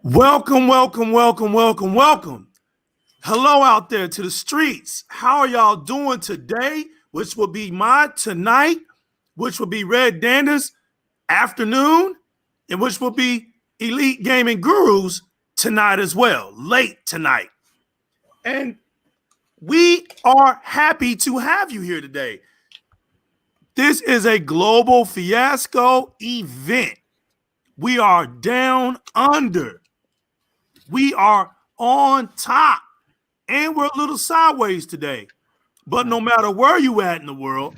Welcome, welcome, welcome, welcome, welcome. Hello out there to the streets. How are y'all doing today? Which will be my tonight, which will be Red Danda's afternoon, and which will be Elite Gaming Gurus tonight as well, late tonight. And we are happy to have you here today. This is a global fiasco event. We are down under. We are on top, and we're a little sideways today. But no matter where you at in the world,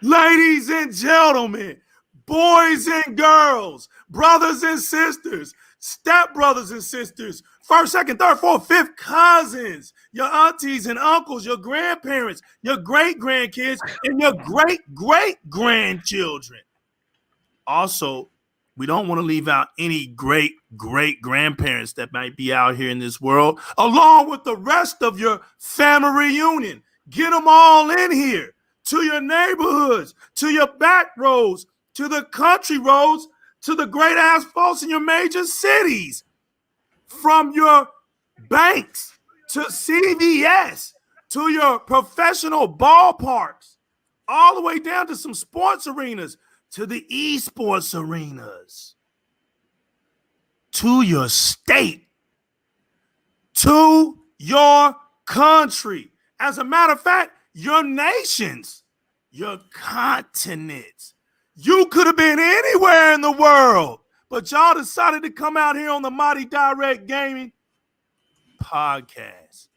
ladies and gentlemen, boys and girls, brothers and sisters, stepbrothers and sisters, first, second, third, fourth, fifth cousins, your aunties and uncles, your grandparents, your great-grandkids, and your great-great-grandchildren. Also, we don't want to leave out any great-great-grandparents that might be out here in this world, along with the rest of your family reunion. Get them all in here, to your neighborhoods, to your back roads, to the country roads, to the great asphalts in your major cities. From your banks to CVS, to your professional ballparks, all the way down to some sports arenas, to the esports arenas, to your state, to your country. As a matter of fact, your nations, your continents. You could have been anywhere in the world, but y'all decided to come out here on the Mighty Di-RRec Gaming podcast.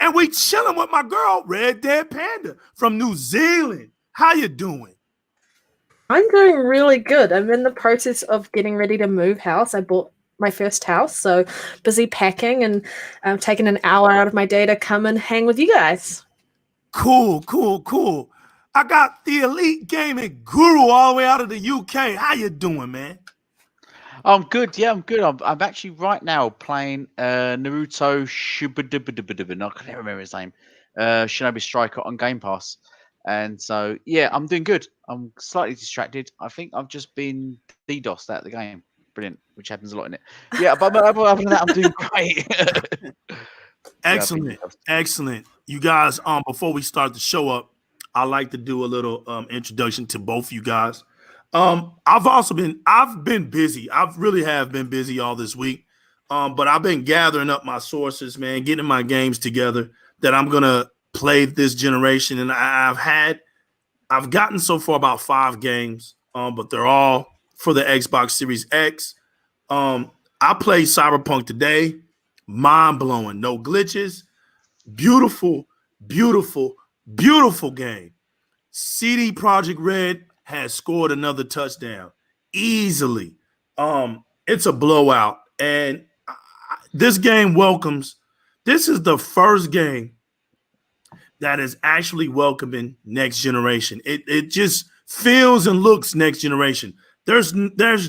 And we chilling with my girl, Red Dead Panda from New Zealand. How you doing? I'm doing really good. I'm in the process of getting ready to move house. I bought my first house, so busy packing and taking an hour out of my day to come and hang with you guys. Cool. I got the Elite Gaming Guru all the way out of the UK. How you doing, man? I'm good. Yeah, I'm good. I'm actually right now playing Naruto Shubadubadubadubin. I can't remember his name. Shinobi Striker on Game Pass. And so, yeah, I'm doing good. I'm slightly distracted. I think I've just been DDoSed out of the game. Brilliant, which happens a lot in it. Yeah, but other than that, I'm doing great. Excellent. You guys, before we start the show up, I like to do a little introduction to both you guys. I've been busy. I really have been busy all this week. But I've been gathering up my sources, man, getting my games together that I'm gonna play this generation. And I've gotten so far about 5 games, but they're all for the Xbox Series X. I played Cyberpunk today. Mind-blowing. No glitches. Beautiful game. CD Projekt Red has scored another touchdown easily. It's a blowout. And this game this is the first game that is actually welcoming next generation. It just feels and looks next generation. There's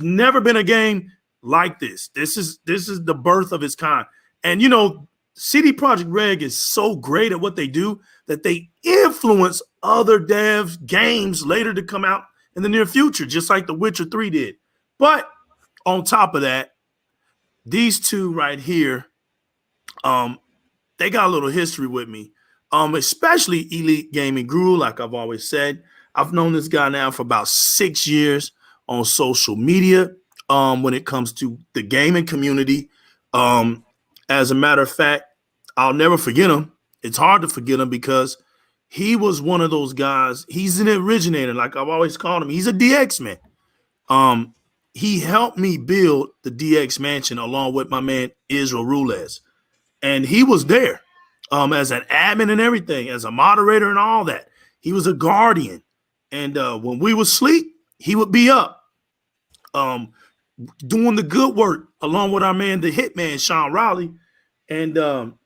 never been a game like this. This is the birth of its kind. And you know, CD Projekt Red is so great at what they do that they influence other dev games later to come out in the near future, just like The Witcher 3 did. But on top of that, these two right here, they got a little history with me. Especially Elite Gaming Guru, like I've always said. I've known this guy now for about 6 years on social media when it comes to the gaming community. As a matter of fact, I'll never forget him. It's hard to forget him because he was one of those guys. He's an originator, like I've always called him. He's a DX man. He helped me build the DX mansion along with my man Israel Rules. And he was there. As an admin and everything, as a moderator and all that. He was a guardian. And when we would sleep, he would be up doing the good work along with our man, the hitman, Sean Raleigh. And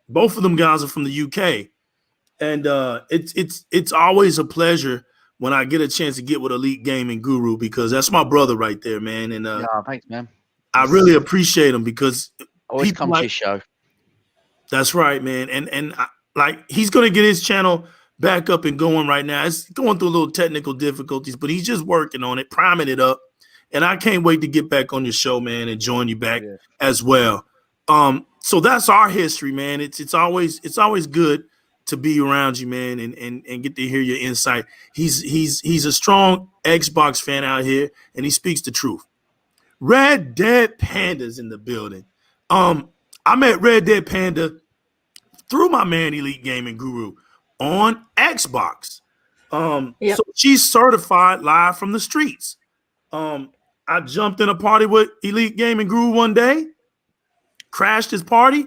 both of them guys are from the UK. And it's always a pleasure when I get a chance to get with Elite Gaming Guru because that's my brother right there, man. And yeah, thanks, man. I really appreciate him because always come to his show. That's right, man. And he's going to get his channel back up and going right now. It's going through a little technical difficulties, but he's just working on it, priming it up. and I can't wait to get back on your show, man, and join you back Yeah. as well. So that's our history, man. It's always good to be around you, man, and get to hear your insight. He's a strong Xbox fan out here, and he speaks the truth. Red Dead Panda's in the building. I met Red Dead Panda through my man Elite Gaming Guru on Xbox. Yep. So she's certified live from the streets. I jumped in a party with Elite Gaming Guru one day, crashed his party,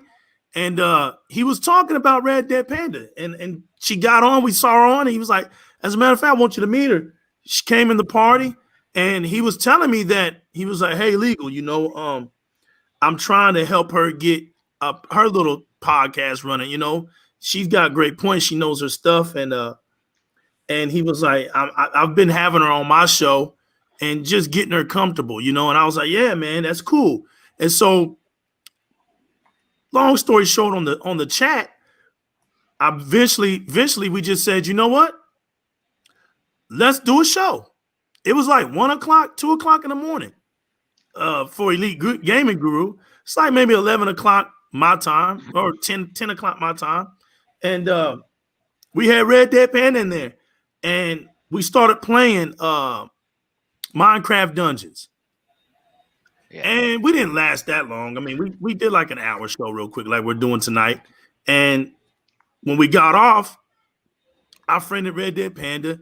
and he was talking about Red Dead Panda. And she got on, we saw her on, and he was like, as a matter of fact, I want you to meet her. She came in the party, and he was telling me that he was like, hey, Legal, I'm trying to help her get her little podcast running. She's got great points. She knows her stuff. And he was like, I've been having her on my show and just getting her comfortable, and I was like, yeah, man, that's cool. And so long story short, on the chat, eventually we just said, you know what? Let's do a show. It was like 1 o'clock, 2 o'clock in the morning for Elite Gaming Guru. It's like maybe 11 o'clock my time or 10 o'clock my time. And we had Red Dead Panda in there. And we started playing Minecraft Dungeons. Yeah. And we didn't last that long. I mean, we did like an hour show real quick, like we're doing tonight. And when we got off, I friended Red Dead Panda,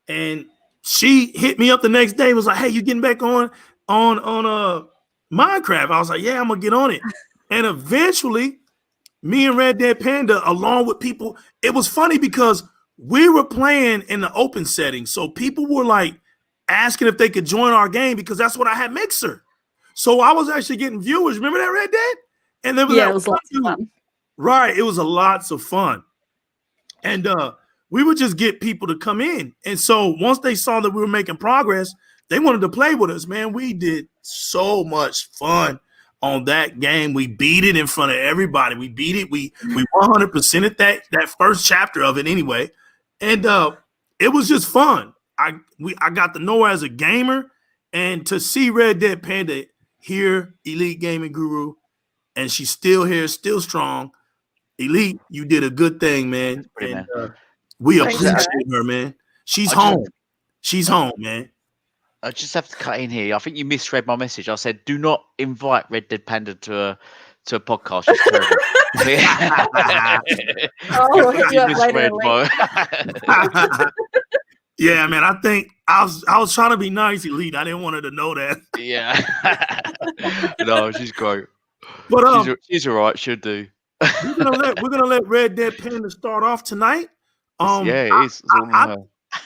and she hit me up the next day and was like, hey, you getting back on Minecraft? I was like, yeah, I'm gonna get on it. And eventually, me and Red Dead Panda, along with people, it was funny because we were playing in the open setting. So people were like asking if they could join our game because that's what I had Mixer. So I was actually getting viewers. Remember that, Red Dead? And there was it was lots of fun. Right. It was lots of fun. And we would just get people to come in. And so once they saw that we were making progress, they wanted to play with us, man. We did so much fun on that game. We beat it in front of everybody. We beat it. We 100%ed that first chapter of it anyway. And it was just fun. I got to know her as a gamer, and to see Red Dead Panda here, Elite Gaming Guru, and she's still here, still strong. Elite, you did a good thing, man. And we appreciate her, man. She's home. She's home, man. I just have to cut in here. I think you misread my message. I said, do not invite Red Dead Panda to a podcast. She's terrible. Yeah, man. I think I was trying to be nice, Elite. I didn't want her to know that. Yeah. No, she's great. But she's all right. She'll do. we're gonna let Red Dead Panda start off tonight. Yeah, it is.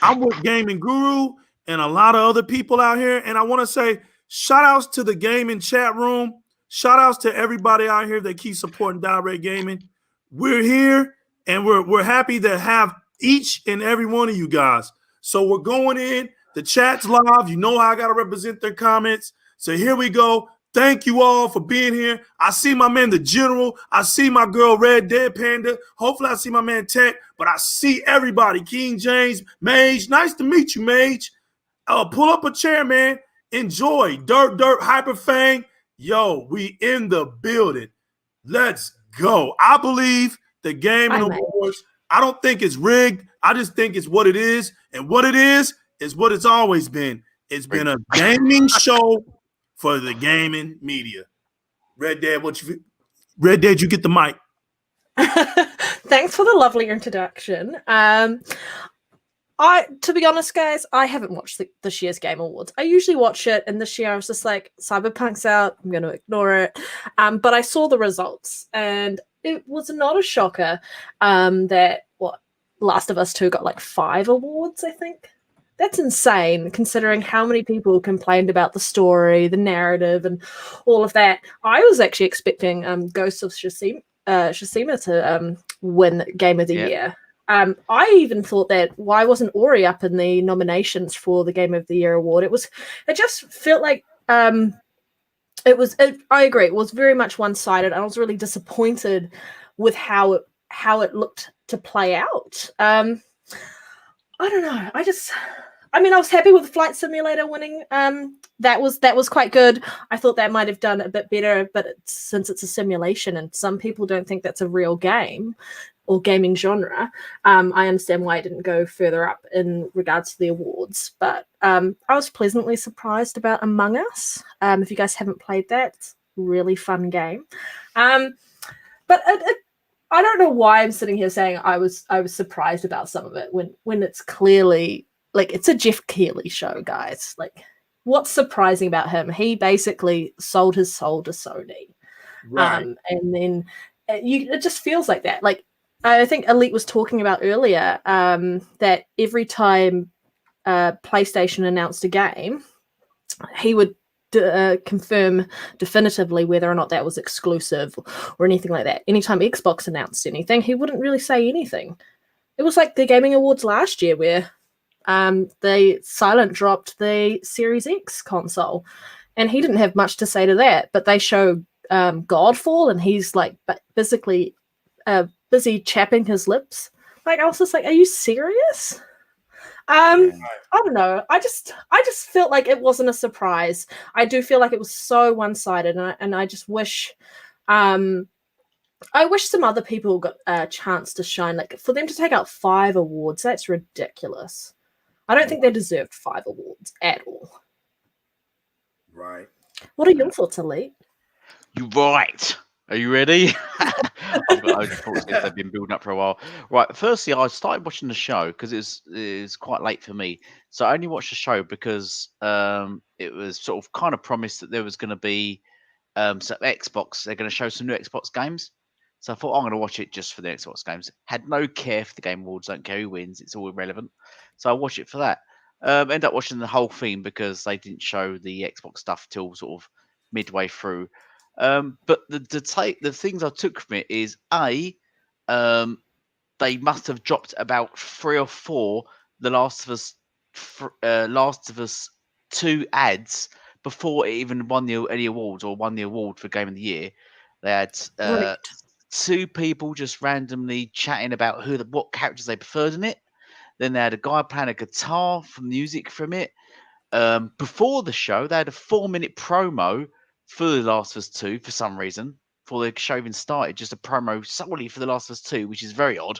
I'm with Gaming Guru and a lot of other people out here, and I want to say shout outs to the gaming chat room. Shout outs to everybody out here that keeps supporting Di-RRec Gaming. We're here, and we're happy to have each and every one of you guys. So we're going in. The chat's live. You know how I got to represent their comments. So here we go. Thank you all for being here. I see my man, the General. I see my girl, Red Dead Panda. Hopefully I see my man, Tech. But I see everybody. King James, Mage. Nice to meet you, Mage. Pull up a chair, man. Enjoy. Dirt, Hyperfang. Yo, we in the building. Let's go. I believe the Gaming Awards, I don't think it's rigged. I just think it's what it is. And what it is what it's always been. It's been a gaming show for the gaming media. Red Dead, you get the mic. Thanks for the lovely introduction. To be honest, guys, I haven't watched this year's Game Awards. I usually watch it, and this year I was just like, Cyberpunk's out, I'm going to ignore it. But I saw the results, and it was not a shocker that Last of Us 2 got like 5 awards, I think. That's insane, considering how many people complained about the story, the narrative, and all of that. I was actually expecting Ghost of Tsushima to win Game of the Year. I even thought that why wasn't Ori up in the nominations for the Game of the Year award? It just felt like I agree, it was very much one-sided. I was really disappointed with how it looked to play out. I don't know. I mean, I was happy with Flight Simulator winning. That was quite good. I thought that might have done a bit better, but since it's a simulation and some people don't think that's a real game or gaming genre, I understand why it didn't go further up in regards to the awards. But I was pleasantly surprised about Among Us. If you guys haven't played that, it's a really fun game. But I don't know why I'm sitting here saying I was surprised about some of it when it's clearly like it's a Jeff Keighley show, guys. Like, what's surprising about him? He basically sold his soul to Sony, Right. and then it just feels like that. Like I think Elite was talking about earlier that every time PlayStation announced a game, he would confirm definitively whether or not that was exclusive or anything like that. Anytime Xbox announced anything, he wouldn't really say anything. It was like the Gaming Awards last year where they silent dropped the Series X console and he didn't have much to say to that, but they show Godfall and he's like basically busy chapping his lips. Like, I was just like, are you serious? I don't know. I just felt like it wasn't a surprise. I do feel like it was so one-sided, and I just wish, I wish some other people got a chance to shine. Like for them to take out 5 awards, that's ridiculous. I don't think they deserved 5 awards at all. Right. What are your thoughts, Elite? You're right. Are you ready? I've got loads of thoughts because they've been building up for a while. Right. Firstly, I started watching the show because it was quite late for me. So I only watched the show because it was sort of kind of promised that there was going to be some Xbox. They're going to show some new Xbox games. So I thought I'm going to watch it just for the Xbox games. Had no care for the Game Awards. Don't care who wins. It's all irrelevant. So I watched it for that. End up watching the whole thing because they didn't show the Xbox stuff till sort of midway through. But the things I took from it is they must have dropped about 3 or 4 The Last of Us 2 ads before it even won any awards or won the award for Game of the Year. They had Right. 2 people just randomly chatting about what characters they preferred in it. Then they had a guy playing a guitar for music from it. Before the show, they had a 4-minute promo for The Last of Us 2 for some reason. Before the show even started, just a promo solely for The Last of Us 2, which is very odd,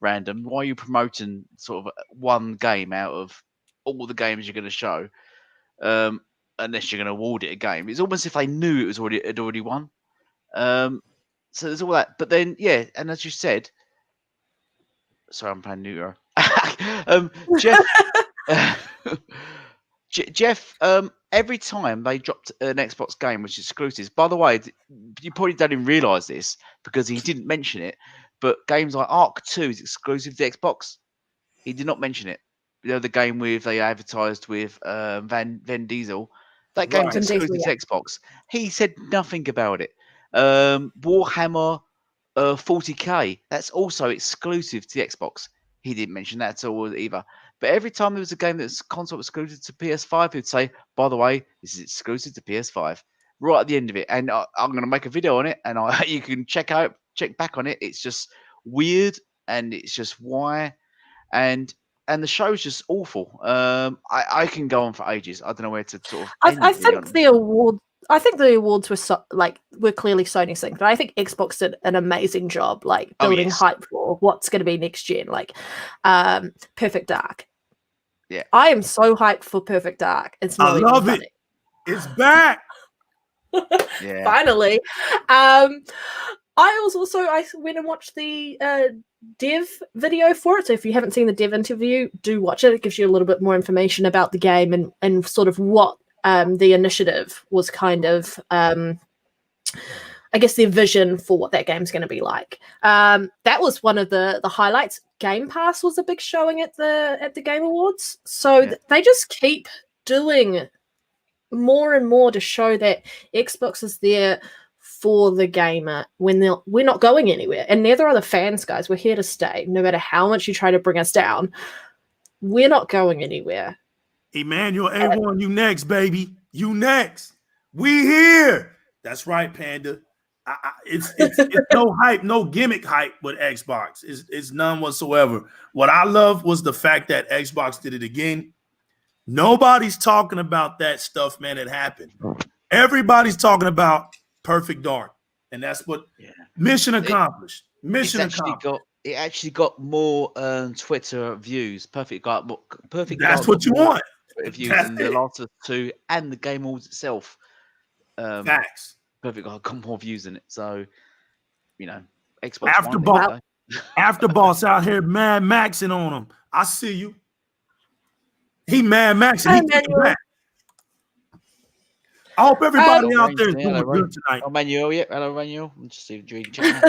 random. Why are you promoting sort of one game out of all the games you're going to show? Unless you're going to award it a game. It's almost as if they knew it had already won. So there's all that. But then, yeah, and as you said, sorry, I'm playing Neuro. Jeff, Jeff, every time they dropped an Xbox game which is exclusive, by the way, you probably don't even realise this because he didn't mention it, but games like Ark 2 is exclusive to Xbox. He did not mention it. You know, the game they advertised with Van Diesel. That game's Right. exclusive to Xbox. He said nothing about it. Warhammer 40k, that's also exclusive to the Xbox. He didn't mention that at all either. But every time there was a game that's console exclusive to PS5, he'd say, by the way, this is exclusive to PS5. Right at the end of it. And I'm going to make a video on it, and you can check back on it. It's just weird, and it's just why. And the show's just awful. I can go on for ages. I don't know where to sort of end I it, think really. the awards were clearly Sony's thing, but I think Xbox did an amazing job, like building hype for what's going to be next gen, like Perfect Dark. Yeah, I am so hyped for Perfect Dark. It's not I even love funny. it. It's back. yeah. Finally. I went and watched the dev video for it. So if you haven't seen the dev interview, do watch it. It gives you a little bit more information about the game and sort of what the initiative was kind of, I guess, their vision for what that game's going to be like. That was one of the highlights. Game Pass was a big showing at the Game Awards. So they just keep doing more and more to show that Xbox is there for the gamer when we're not going anywhere. And neither are the fans, guys. We're here to stay. No matter how much you try to bring us down, we're not going anywhere. Emmanuel A1, you next, baby. You next. We here. That's right, Panda. It's no hype, no gimmick hype with Xbox. It's none whatsoever. What I love was the fact that Xbox did it again. Nobody's talking about that stuff, man. It happened. Everybody's talking about Perfect Dark, and that's what mission accomplished. Mission accomplished. It actually got more Twitter views. Perfect Dark. That's what you want. Views than The Last of Us 2 and the game Awards itself. Facts. Perfect Dark got more views in it. So, Xbox Afterboss out here Mad Maxing on him. I see you. He Mad Maxing. He came back. I hope everybody out there is doing good tonight. Oh, Manuel, hello, Manuel. I'm just reading chat.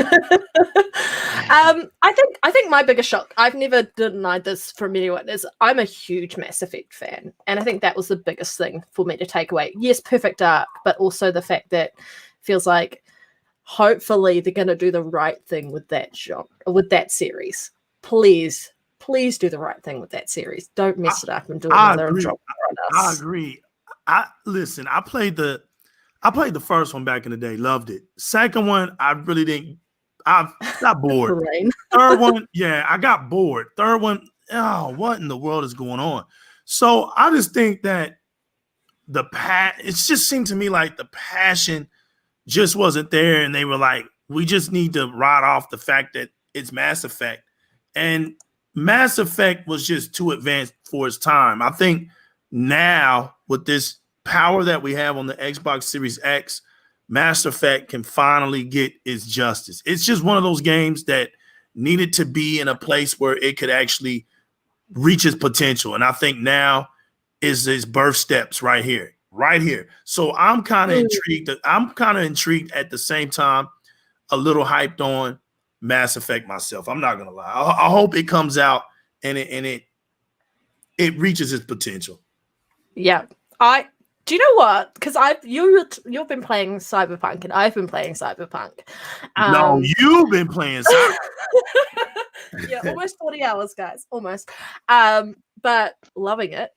I think my biggest shock, I've never denied this from anyone, is I'm a huge Mass Effect fan. And I think that was the biggest thing for me to take away. Yes, Perfect Dark, but also the fact that feels like hopefully they're going to do the right thing with that series. Please do the right thing with that series. Don't mess it up and do another drop on us. I agree. Listen, I played the first one back in the day, loved it. Second one, I really didn't. I got bored. Third one, I got bored. Third one, what in the world is going on? So I just think that it just seemed to me like the passion just wasn't there, and they were like, we just need to ride off the fact that it's Mass Effect, and Mass Effect was just too advanced for its time. I think now with this power that we have on the Xbox Series X, Mass Effect can finally get its justice. It's just one of those games that needed to be in a place where it could actually reach its potential. And I think now is its birth steps right here. So I'm kind of intrigued. I'm kind of intrigued at the same time, a little hyped on Mass Effect myself. I'm not going to lie. I hope it comes out and it reaches its potential. Yeah. Do you know what? Because you've been playing Cyberpunk and I've been playing Cyberpunk. No, you've been playing Cyberpunk. Yeah, almost 40 hours, guys. Almost. But loving it.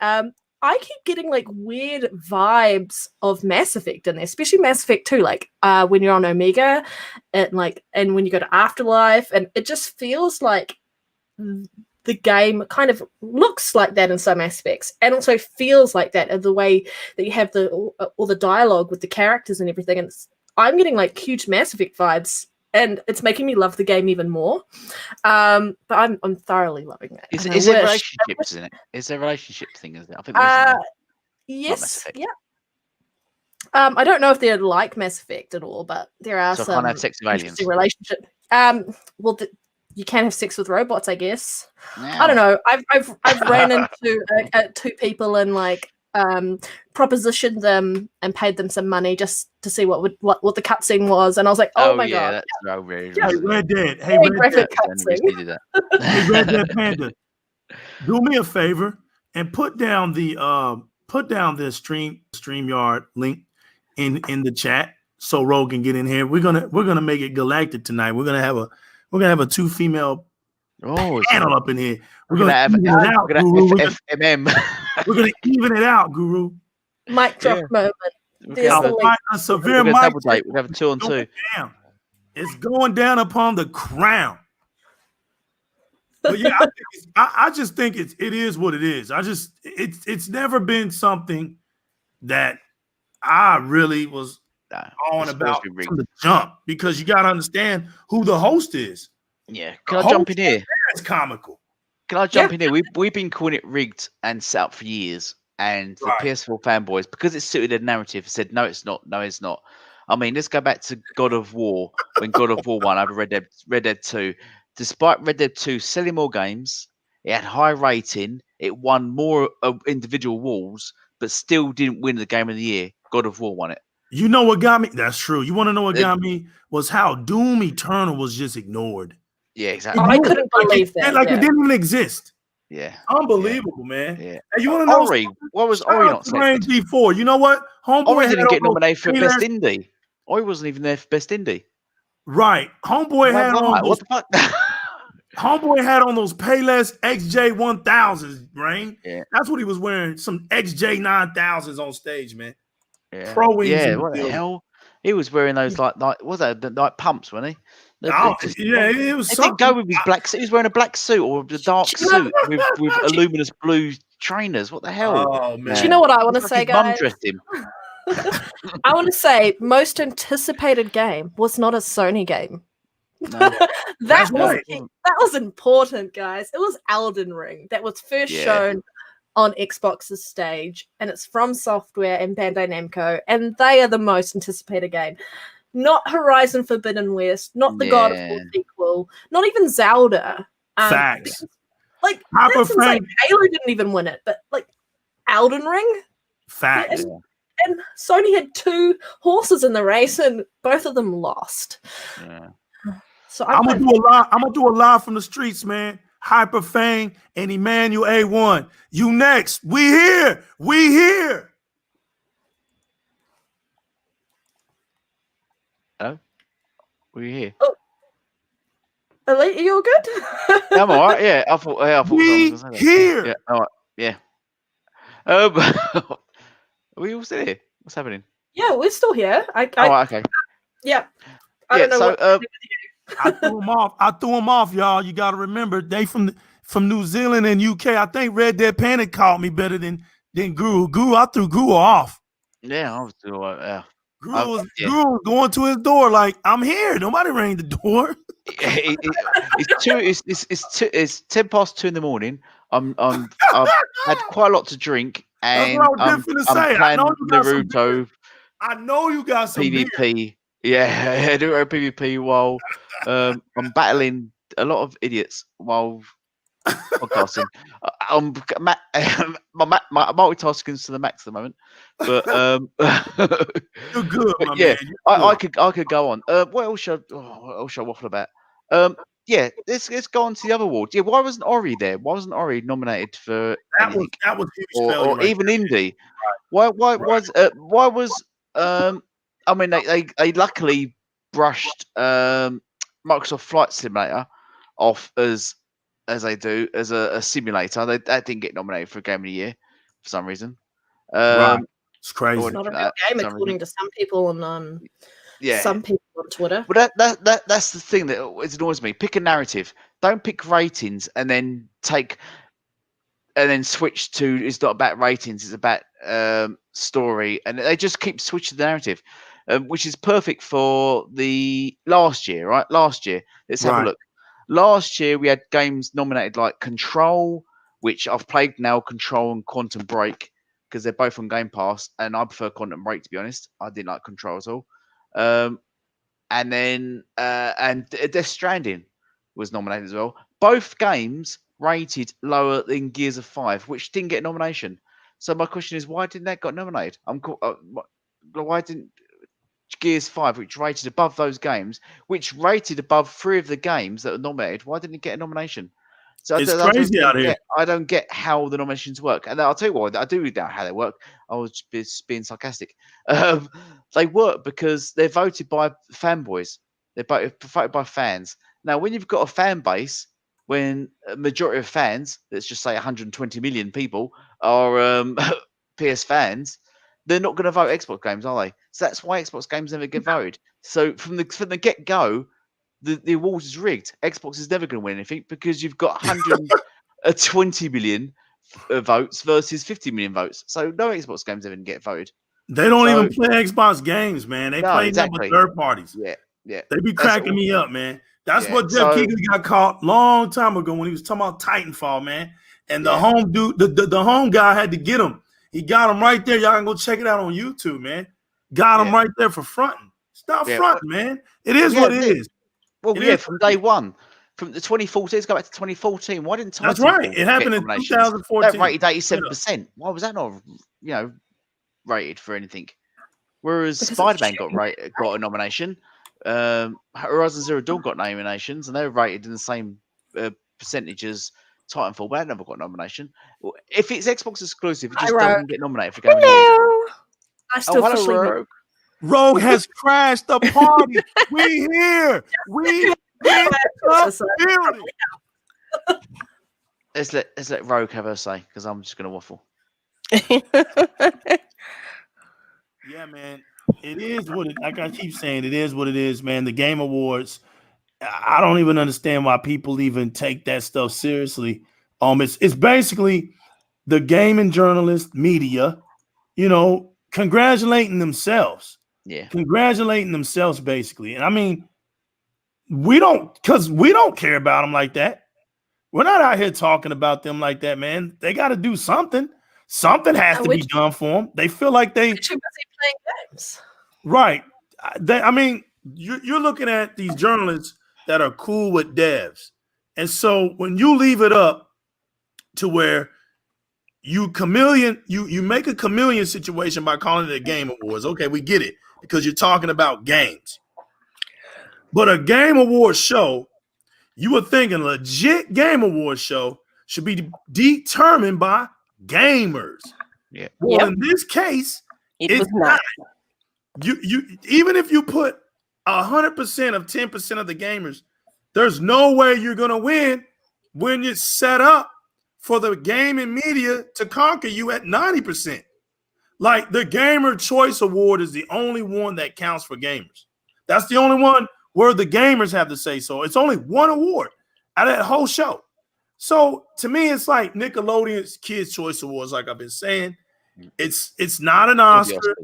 I keep getting like weird vibes of Mass Effect in there, especially Mass Effect 2, like when you're on Omega and when you go to Afterlife, and it just feels like the game kind of looks like that in some aspects, and also feels like that in the way that you have all the dialogue with the characters and everything. And I'm getting like huge Mass Effect vibes, and it's making me love the game even more. But I'm thoroughly loving it. Is there relationships in it? Is there a relationship thing? Is it? I think yes, yeah. I don't know if they're like Mass Effect at all, but there are some can't have sex with aliens. Relationship. You can have sex with robots, I guess. Yeah. I don't know. I've ran into two people and propositioned them and paid them some money just to see what the cutscene was, and I was like, oh my god, that's so weird. Hey, Red Dead. Hey, Red Dead. Hey, Red Dead Panda. Do me a favor and put down the StreamYard link in the chat so Rogue can get in here. We're gonna make it galactic tonight. We're gonna have a two female panel up in here. We're gonna even it out, Guru. We're gonna even it out, Guru. Mic drop moment. A severe mic double date. We'll have a 2-on-2. It's going down upon the crown. But yeah, I just think it is what it is. It's never been something that I really was on about from the jump, because you got to understand who the host is. Yeah, can I jump in here? It's comical. Can I jump in here? We've been calling it rigged and set up for years, and the PS4 fanboys, because it suited their narrative, said no, it's not. No, it's not. I mean, let's go back to God of War. When God of War won over Red Dead 2, despite Red Dead 2 selling more games, it had high rating, it won more individual awards, but still didn't win the Game of the Year. God of War won it. You know what got me? That's true. You want to know what got me? Was how Doom Eternal was just ignored. Yeah, exactly. I couldn't believe that. It didn't even exist. Yeah. Unbelievable, man. Yeah. And you want to know Ori? What was Ori not selected? G4. You know what? Ori didn't get nominated for Best Indie. Ori wasn't even there for Best Indie. Right. Homeboy had on those, what the fuck? Homeboy had on those Payless XJ1000s, Rain. Yeah. That's what he was wearing. Some XJ9000s on stage, man. Yeah. Pro wings. Yeah. What the hell? He was wearing those like pumps, wasn't he? It was. It didn't go with his black suit. He was wearing a black suit or a dark suit with a luminous blue trainers. What the hell? Oh Do man. you know what I want to Looks say, like his mum guys? dressed him. I want to say most anticipated game was not a Sony game. No. That's right. That was important, guys. It was Elden Ring that was first Yeah. shown on Xbox's stage, and it's from Software and Bandai Namco, and they are the most anticipated game. Not Horizon Forbidden West, not the God of War sequel, not even Zelda. Facts. Like Hyper that's insane. Fang. Halo didn't even win it, but like Elden Ring, Facts. and Sony had 2 horses in the race, and both of them lost. Yeah. So I'm gonna do a live from the streets, man. Hyper Fang and Emmanuel A1. You next. We here. We here. Hello? Were you here? Elite, are you all good? I'm all right. Yeah, I thought. We someone was gonna say that. here. Yeah. All right. Yeah. Are we all still here? What's happening? Yeah, we're still here. Oh, right, okay. Yeah. I don't know so, what. I threw them off, y'all. You got to remember, they from New Zealand and UK. I think Red Dead Panic caught me better than Guru. I threw Guru off. Yeah, I was doing all right. Yeah. Guru was going to his door like, I'm here. Nobody rang the door. It's 10 past 2 in the morning. I've had quite a lot to drink, and I'm playing Naruto. I know you got some PvP. beer. Yeah, Naruto PvP while I'm battling a lot of idiots while podcasting. My multitasking's to the max at the moment, but you're good, my yeah, man. I could go on. What else should I waffle about? Yeah, let's go on to the other award. Yeah, why wasn't Ori there? Why wasn't Ori nominated for anything? That was huge or right even there. indie? Why was I mean, they luckily brushed Microsoft Flight Simulator off as they do as a simulator. That didn't get nominated for Game of the Year for some reason. Right. It's crazy. It's not a real game, according to some people on some people on Twitter. But that's the thing that annoys me. Pick a narrative. Don't pick ratings and then switch to it's not about ratings, it's about story, and they just keep switching the narrative, which is perfect for the last year, right? Last year, let's have a look. Last year we had games nominated like Control, which I've played now, Control and Quantum Break, because they're both on Game Pass, and I prefer Quantum Break, to be honest. I didn't like Control at all. And then Death Stranding was nominated as well. Both games rated lower than Gears of 5, which didn't get a nomination. So my question is, why didn't that got nominated? Why didn't Gears 5, which rated above those games, which rated above 3 of the games that were nominated, why didn't it get a nomination? So it's crazy out here. I don't get how the nominations work. And I'll tell you what, I do know how they work. I was just being sarcastic. They work because they're voted by fanboys. They're voted by fans. Now, when you've got a fan base, when a majority of fans, let's just say 120 million people, are PS fans, they're not going to vote Xbox games, are they? So that's why Xbox games never get voted. So from the get-go, the awards is rigged. Xbox is never going to win anything because you've got 120 million votes versus 50 million votes. So no Xbox games ever get voted. They don't even play Xbox games, man. They play exactly. third parties. Yeah. They be cracking me up, man. That's what Jeff Keighley got caught long time ago when he was talking about Titanfall, man. And the home dude, the home guy had to get him. He got him right there. Y'all can go check it out on YouTube, man. Got him right there for fronting. Stop fronting, man. It is what it is. Well, from day one. From the 2014, let's go back to 2014. Why didn't Titanfall? That's right. It happened in 2014. That rated 87%. Why was that not, rated for anything? Whereas Spider-Man got a nomination. Horizon Zero Dawn got nominations, and they were rated in the same percentage as Titanfall, but that never got a nomination. If it's Xbox exclusive, it just doesn't get nominated for Game of the Year. I still Rogue. Rogue has crashed the party. We here. We Let's let Rogue have her say, because I'm just gonna waffle. Yeah, man. It is what like I keep saying, it is what it is, man. The Game Awards, I don't even understand why people even take that stuff seriously. It's basically the gaming journalists, media, congratulating themselves. Yeah. Congratulating themselves, basically. And I mean, we don't care about them like that. We're not out here talking about them like that, man. They got to do something. Something has to be done for them. They feel like they too busy playing games. right. I mean, you're looking at these journalists that are cool with devs, and so when you leave it up to where you make a chameleon situation by calling it a game awards. Okay, we get it because you're talking about games, but a game awards show. You would think a legit game award show should be determined by gamers. Yeah. Well, in this case, It it's was not. You even if you put 100% of 10% of the gamers, there's no way you're gonna win when it's set up for the gaming media to conquer you at 90%. Like the Gamer Choice Award is the only one that counts for gamers. That's the only one where the gamers have to say so. It's only one award out of that whole show. So to me, it's like Nickelodeon's Kids Choice Awards, like I've been saying. It's not an Oscar,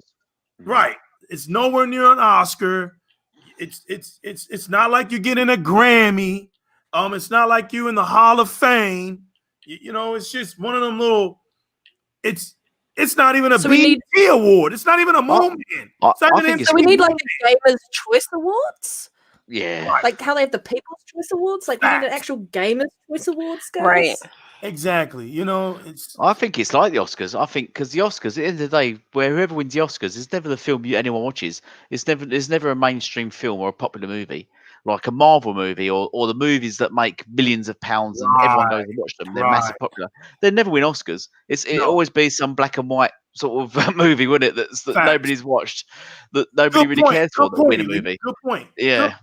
right? It's nowhere near an Oscar. It's not like you're getting a Grammy. It's not like you in the Hall of Fame. It's just one of them little. It's not even a BET award. It's not even a moment. So we need like a Gamers Choice Awards. Yeah. Like how they have the People's Choice Awards. Like we need an actual Gamers Choice Awards, guys. Right. Exactly. I think it's like the Oscars. I think because the Oscars, at the end of the day, where whoever wins the Oscars, it's never the film anyone watches. There's never a mainstream film or a popular movie like a Marvel movie or the movies that make millions of pounds and everyone goes and watch them. They're massive popular. They never win Oscars. It always be some black and white sort of movie, wouldn't it? That nobody's watched, that nobody really cares for. That win a movie. Good point. Yeah.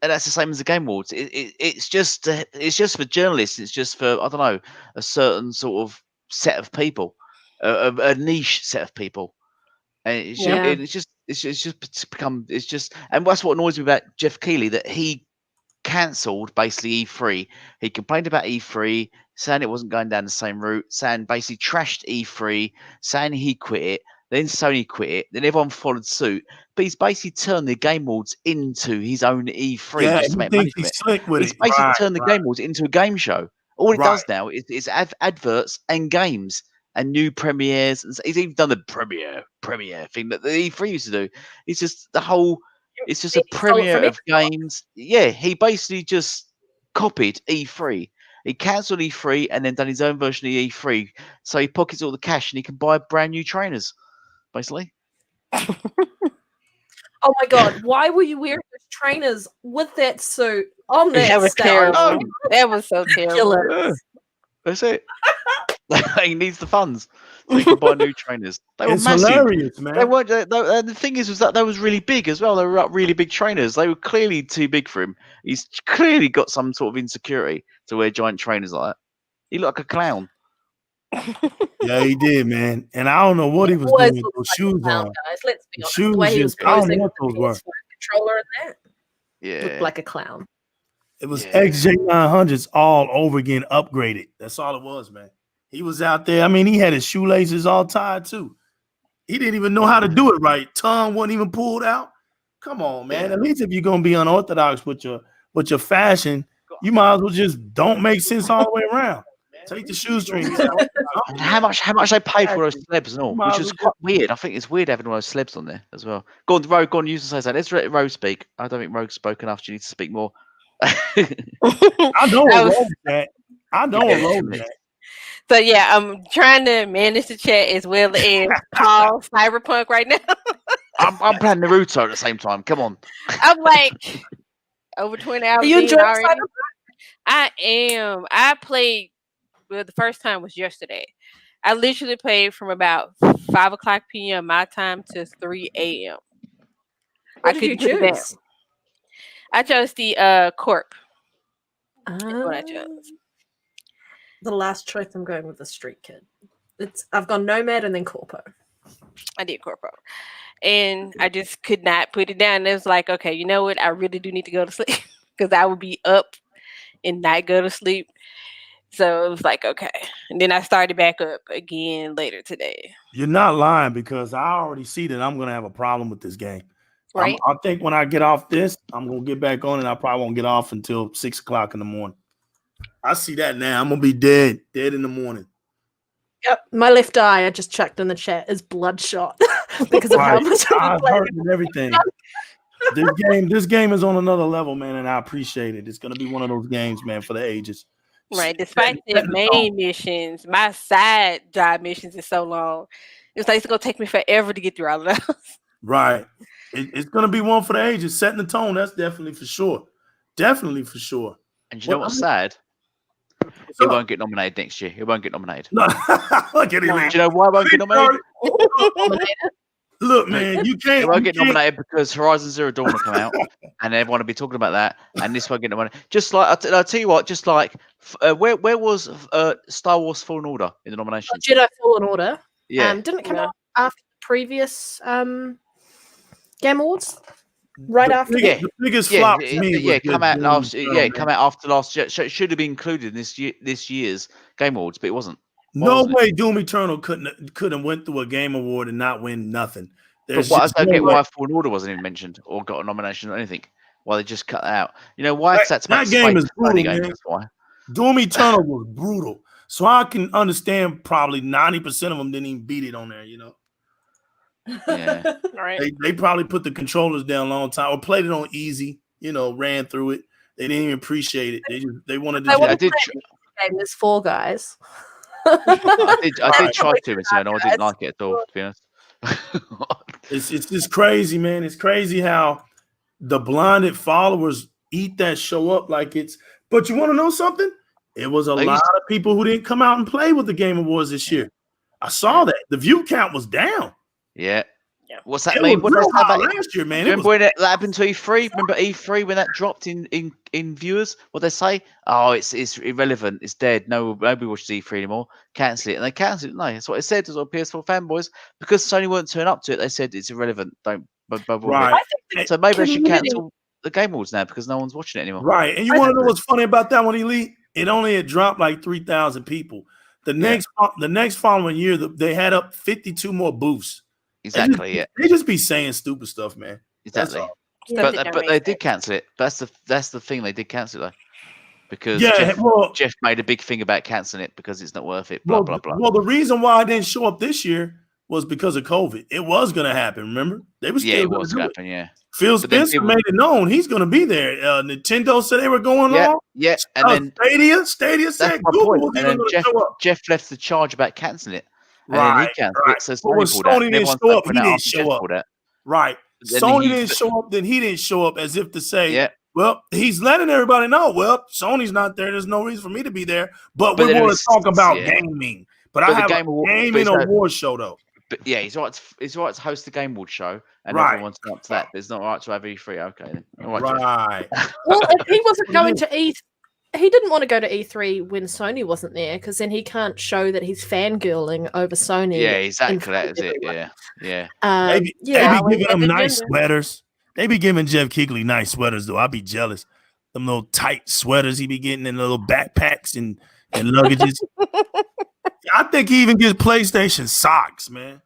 And that's the same as the Game Awards. It's just for journalists. It's just for, I don't know, a certain sort of set of people, a niche set of people, and and that's what annoys me about Jeff Keighley, that he cancelled basically E3. He complained about E3, saying it wasn't going down the same route, saying basically trashed E3, saying he quit it. Then Sony quit it. Then everyone followed suit. But he's basically turned the Game Awards into his own E3 just to make money from it. Slick with he's basically turned the Game Awards into a game show. All it does now is adverts and games and new premieres. And he's even done the premiere thing that the E3 used to do. It's just the whole. It's just a premiere of games. Yeah, he basically just copied E3. He cancelled E3 and then done his own version of E3. So he pockets all the cash and he can buy brand new trainers. Basically. Oh my god! Why were you wearing those trainers with that suit on that? That was stage? terrible. Oh. That was so terrible. Yeah, that's it. He needs the funds so he can buy new trainers. They were massive. Hilarious, man. They weren't. The thing was that they was really big as well. They were really big trainers. They were clearly too big for him. He's clearly got some sort of insecurity to wear giant trainers like that. He looked like a clown. Yeah, he did, man. And I don't know what he was doing with those shoes on. Guys, let's be honest. Shoes, The way he was I don't posing know with what the those were. PS5 controller and that Yeah, looked like a clown. It was XJ900s all over again, upgraded. That's all it was, man. He was out there. I mean, he had his shoelaces all tied too. He didn't even know how to do it right. Tongue wasn't even pulled out. Come on, man. Yeah. At least if you're gonna be unorthodox with your fashion, you might as well just don't make sense all the way around. Take the shoestrings out. And how much they pay for those celebs and all, which is quite weird. I think it's weird having all those celebs on there as well. Go on, Rogue. Go on, you to say something. Let's let Rogue speak. I don't think Rogue spoke enough. You need to speak more. I know what Rogue's at. I know what Rogue's at. So yeah, I'm trying to manage the chat as well as Paul Cyberpunk right now. I'm playing Naruto at the same time. Come on. I'm like over 20 hours. Are you enjoying already. Cyberpunk? I am. I played. Well, the first time was yesterday. I literally played from about 5:00 p.m. my time to 3 a.m. What did you choose? I chose the Corp. That's what I chose. The last choice, I'm going with the Street Kid. I've gone Nomad and then Corpo. I did Corpo. And I just could not put it down. It was like, okay, you know what? I really do need to go to sleep because I would be up and not go to sleep So it was like, okay. And then I started back up again later today. You're not lying because I already see that I'm gonna have a problem with this game. Right? I think when I get off this, I'm gonna get back on, and I probably won't get off until 6 o'clock in the morning. I see that now. I'm gonna be dead in the morning. Yep, my left eye, I just checked in the chat, is bloodshot because of how Right. much I've Eyes been playing. hurt and everything. This game is on another level, man, and I appreciate it. It's gonna be one of those games, man, for the ages. Right. Despite the main missions, my side job missions is so long. It's like it's gonna take me forever to get through all of those. Right. It's gonna be one for the ages, setting the tone. That's definitely for sure. Definitely for sure. And you know what's sad? He won't get nominated next year. He won't get nominated. No, look at him. Do you know why he won't get nominated? Look, man, you can't. He won't get nominated because Horizon Zero Dawn will come out, and everyone will be talking about that, and this won't get nominated. Just like I'll tell you what, just like where was Star Wars Fallen Order in the nominations? Jedi Fallen Order. Yeah, Didn't it come out after the previous Game Awards? Right after. The biggest flop to me. Yeah, come out last. Yeah, come out after last year. So it should have been included in this year's Game Awards, but it wasn't. No way Doom Eternal couldn't went through a Game Award and not win nothing. But what, I don't get why Fallen Order wasn't even mentioned or got a nomination or anything. Why they just cut that out? You know why? That game is brutal, man. That's why. Doom Eternal was brutal, so I can understand probably 90% of them didn't even beat it on there. You know. Yeah. Right. They probably put the controllers down a long time or played it on easy. You know, ran through it. They didn't even appreciate it. They wanted to. I did. Game is Fall Guys. I did try to, and I didn't like it at all, to be honest. It's just crazy, man. It's crazy how the blinded followers eat that show up like it's. But you want to know something? It was a lot of people who didn't come out and play with the Game Awards this year. I saw that the view count was down. Yeah. What's that mean? What does that about last year, man? Remember when that happened to E3? Remember E3 when that dropped in viewers? What they say? Oh, it's irrelevant. It's dead. Nobody watches E3 anymore. Cancel it, and they cancelled it. No, that's what it said. It was all PS4 fanboys because Sony weren't turning up to it. They said it's irrelevant. Don't bother with it. So maybe they should cancel the Game Awards now because no one's watching it anymore. Right. And you want to know what's funny about that one, Elite? It only had dropped like 3,000 people. The next following year, they had up 52 more booths. Exactly. They just be saying stupid stuff, man. Exactly. But they did cancel it. That's the thing. They did cancel it though, because Jeff made a big thing about canceling it because it's not worth it. Blah blah blah. Well, the reason why I didn't show up this year was because of COVID. It was going to happen. Remember? They was it was going to happen. Yeah. Phil Spencer made it known he's going to be there. Nintendo said they were going on. Yeah, and then Stadia said Google was even going to show up. Jeff left the charge about canceling it. Right. He canceled it, so Sony didn't show up. He didn't show up. Right. Then Sony didn't show up. Then he didn't show up, as if to say, well, he's letting everybody know. Well, Sony's not there. There's no reason for me to be there. But we want to talk about gaming. But I have a gaming award show though. But yeah, he's right. He's right to host the Game Award show, and everyone's up to that. But it's not right to have E3. Okay, then. Right. Well, if he wasn't going to E3, he didn't want to go to E3 when Sony wasn't there, because then he can't show that he's fangirling over Sony. Yeah, exactly. That is it. Yeah. They be giving them nice sweaters. They be giving Jeff Keighley nice sweaters, though. I'd be jealous. Them little tight sweaters he be getting in little backpacks and luggages. I think he even gets PlayStation socks, man.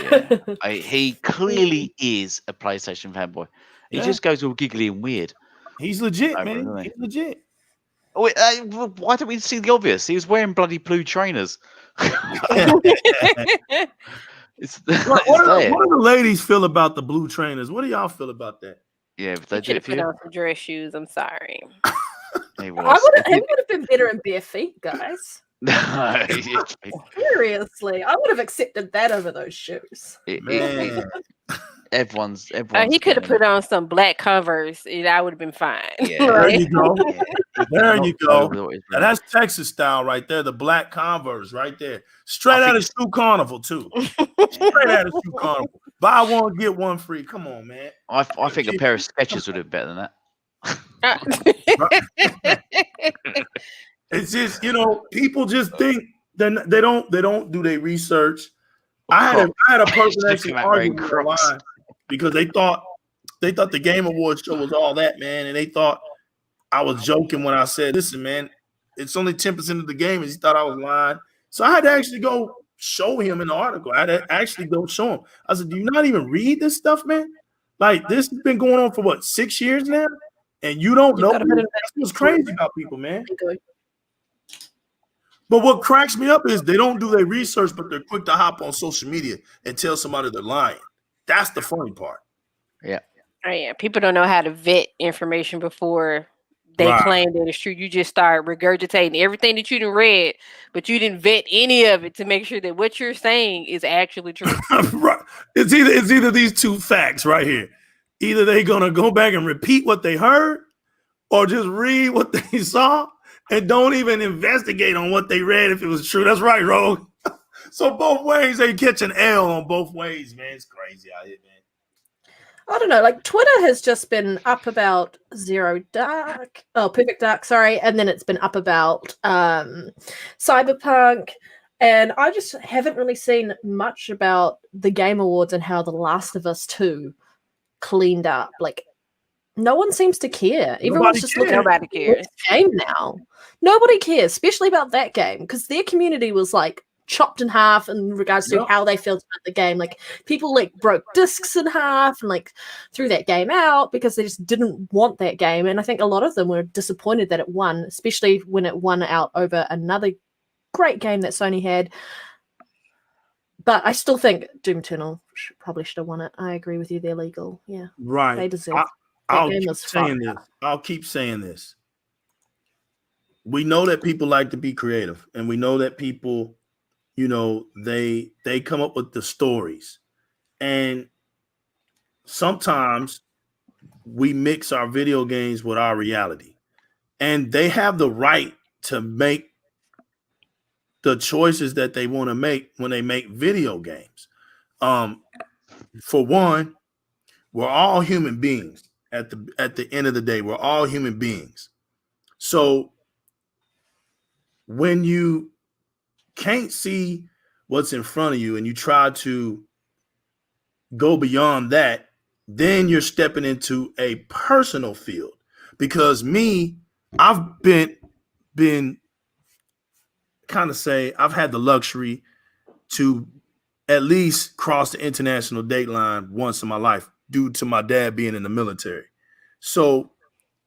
Yeah. He clearly is a PlayStation fanboy. He just goes all giggly and weird. He's legit, man. He's legit. Wait, why don't we see the obvious? He was wearing bloody blue trainers. What do the ladies feel about the blue trainers? What do y'all feel about that? Yeah, but they did put on some dress shoes. I'm sorry. He would have been better in bare feet, guys. No, seriously, I would have accepted that over those shoes. Everyone's he could have put on some black Converse, and I would have been fine. Yeah. There you go. There you go. And that's Texas style right there. The black Converse right there. Straight out of Shoe Carnival too. Straight out of Shoe Carnival. Buy one, get one free. Come on, man. I think a pair of Skechers would have been better than that. It's just, people just think they don't do their research. I had a person actually argue with me online because they thought the Game Awards show was all that, man, and they thought I was joking when I said, "Listen, man, It's only 10% of the game, and he thought I was lying. So I had to actually go show him in the article. I had to actually go show him. I said, "Do you not even read this stuff, man? Like this has been going on for what 6 years now, and you don't You've know? got to put That's what's crazy about people, man." in. But what cracks me up is they don't do their research, but they're quick to hop on social media and tell somebody they're lying. That's the funny part. Yeah. Oh, yeah, people don't know how to vet information before they Right. claim that it's true. You just start regurgitating everything that you done read, but you didn't vet any of it to make sure that what you're saying is actually true. Right. It's either these two facts right here. Either they're gonna go back and repeat what they heard, or just read what they saw and don't even investigate on what they read if it was true. That's right, Rogue. So both ways they catch an L on both ways, man. It's crazy out here, man. I don't know, like Twitter has just been up about Perfect Dark, sorry, and then it's been up about Cyberpunk, and I just haven't really seen much about the Game Awards and how The Last of Us 2 cleaned up. Like, no one seems to care. Everyone's just looking at Nobody the cares. game now. Nobody cares, especially about that game, because their community was like chopped in half in regards to Yep. how they felt about the game. Like people like broke discs in half and like threw that game out because they just didn't want that game. And I think a lot of them were disappointed that it won, especially when it won out over another great game that Sony had. But I still think Doom Eternal probably should have won it. I agree with you. They're legal. Yeah, Right. they deserve it. I'll game keep was saying fucked this. I'll keep saying this. We know that people like to be creative, and we know that people, you know, they come up with the stories, and sometimes we mix our video games with our reality, and they have the right to make the choices that they want to make when they make video games. For one, we're all human beings. At the end of the day, we're all human beings. So when you can't see what's in front of you and you try to go beyond that, then you're stepping into a personal field. Because I've been kind of say I've had the luxury to at least cross the international date line once in my life due to my dad being in the military. So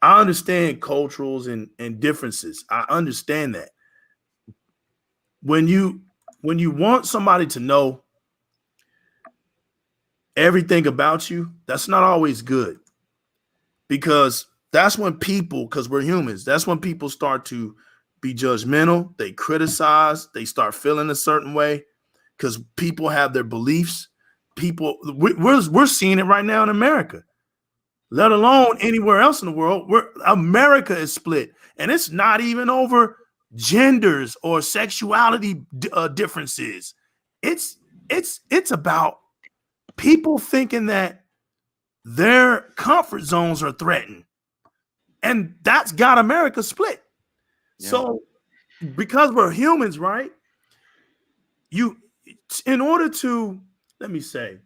I understand cultures and differences. I understand that. When you want somebody to know everything about you, that's not always good. Because that's when people, because we're humans, that's when people start to be judgmental, they criticize, they start feeling a certain way because people have their beliefs. We're seeing it right now in America, let alone anywhere else in the world. America is split, and it's not even over genders or sexuality differences. It's about people thinking that their comfort zones are threatened, and that's got America split. Yeah. So because we're humans, right? In order to, let me say,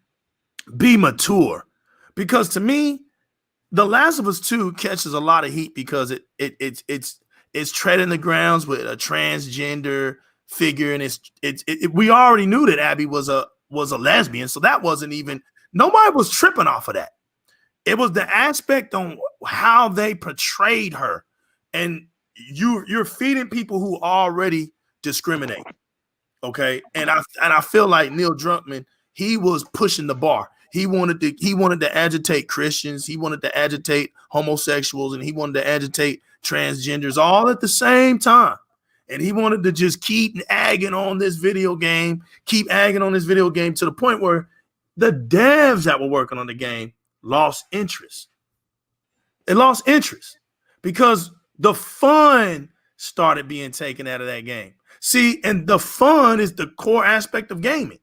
be mature, because to me, The Last of Us 2 catches a lot of heat because it's treading the grounds with a transgender figure, and we already knew that Abby was a lesbian, so that wasn't even, nobody was tripping off of that. It was the aspect on how they portrayed her, and you're feeding people who already discriminate. Okay, and I feel like Neil Druckmann, he was pushing the bar. He wanted to agitate Christians, he wanted to agitate homosexuals, and he wanted to agitate transgenders all at the same time. And he wanted to just keep agging on this video game to the point where the devs that were working on the game lost interest. They lost interest because the fun started being taken out of that game. See, and the fun is the core aspect of gaming.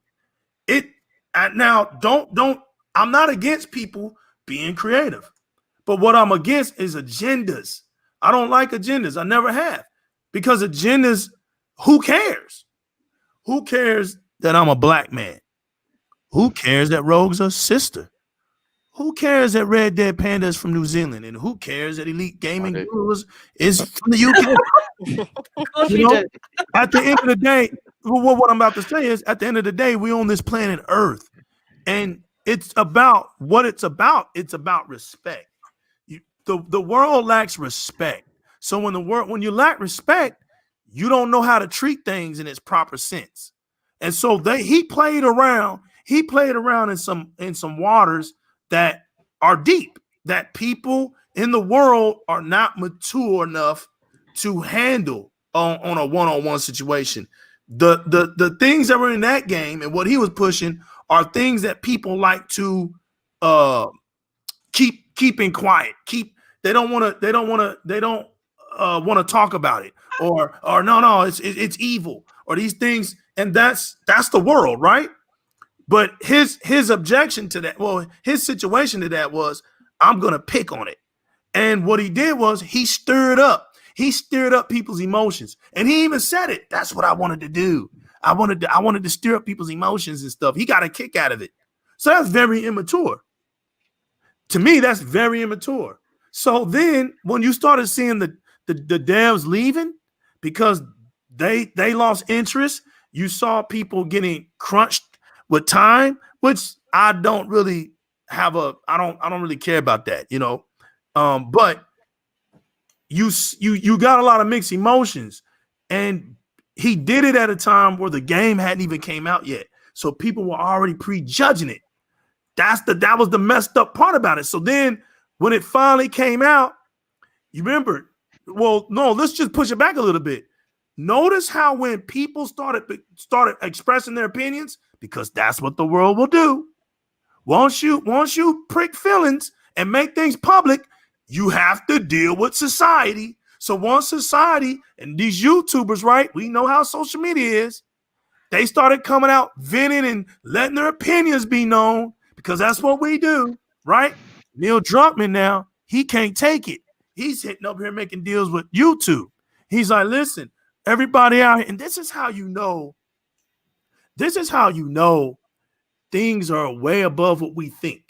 I'm not against people being creative, but what I'm against is agendas. I don't like agendas. I never have, because agendas, who cares? Who cares that I'm a black man? Who cares that Rogue's a sister? Who cares that Red Dead Panda is from New Zealand, and who cares that Elite Gaming do. Gurus is from the UK? Of course You we know, do. at the end of the day, what I'm about to say is, at the end of the day, we own this planet Earth, and it's about what it's about. It's about respect. The world lacks respect. So when you lack respect, you don't know how to treat things in its proper sense. And so he played around. He played around in some waters that are deep, that people in the world are not mature enough to handle on a one-on-one situation. The things that were in that game and what he was pushing are things that people like to keeping quiet. They don't want to talk about it, or no, it's evil, or these things, and that's the world, right? But his objection to that, well, his situation to that was, I'm gonna pick on it. And what he did was he stirred up people's emotions. And he even said it. That's what I wanted to do. I wanted to stir up people's emotions and stuff. He got a kick out of it. So that's very immature. To me, that's very immature. So then when you started seeing the devs leaving because they lost interest, you saw people getting crunched with time, which I don't really care about that, you know. But you got a lot of mixed emotions, and he did it at a time where the game hadn't even came out yet. So people were already prejudging it. That was the messed up part about it. So then when it finally came out, you remember, well, no, let's just push it back a little bit. Notice how when people started expressing their opinions, because that's what the world will do. Once you prick feelings and make things public, you have to deal with society. So once society and these YouTubers, right, we know how social media is, they started coming out, venting and letting their opinions be known, because that's what we do, right? Neil Druckmann now, he can't take it. He's hitting up here making deals with YouTube. He's like, listen, everybody out here, and this is how you know things are way above what we think.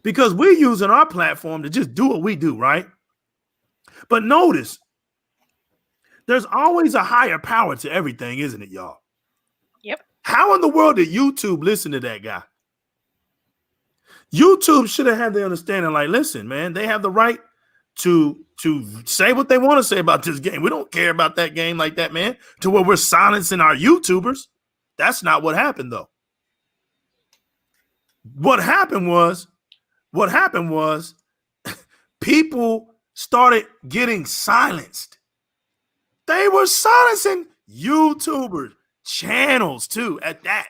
Because we're using our platform to just do what we do, right? But notice, there's always a higher power to everything, isn't it, y'all? Yep. How in the world did YouTube listen to that guy? YouTube should have had the understanding, like, listen, man, they have the right to say what they want to say about this game. We don't care about that game like that, man, to where we're silencing our YouTubers. That's not what happened, though. What happened was people started getting silenced. They were silencing YouTubers, channels too, at that.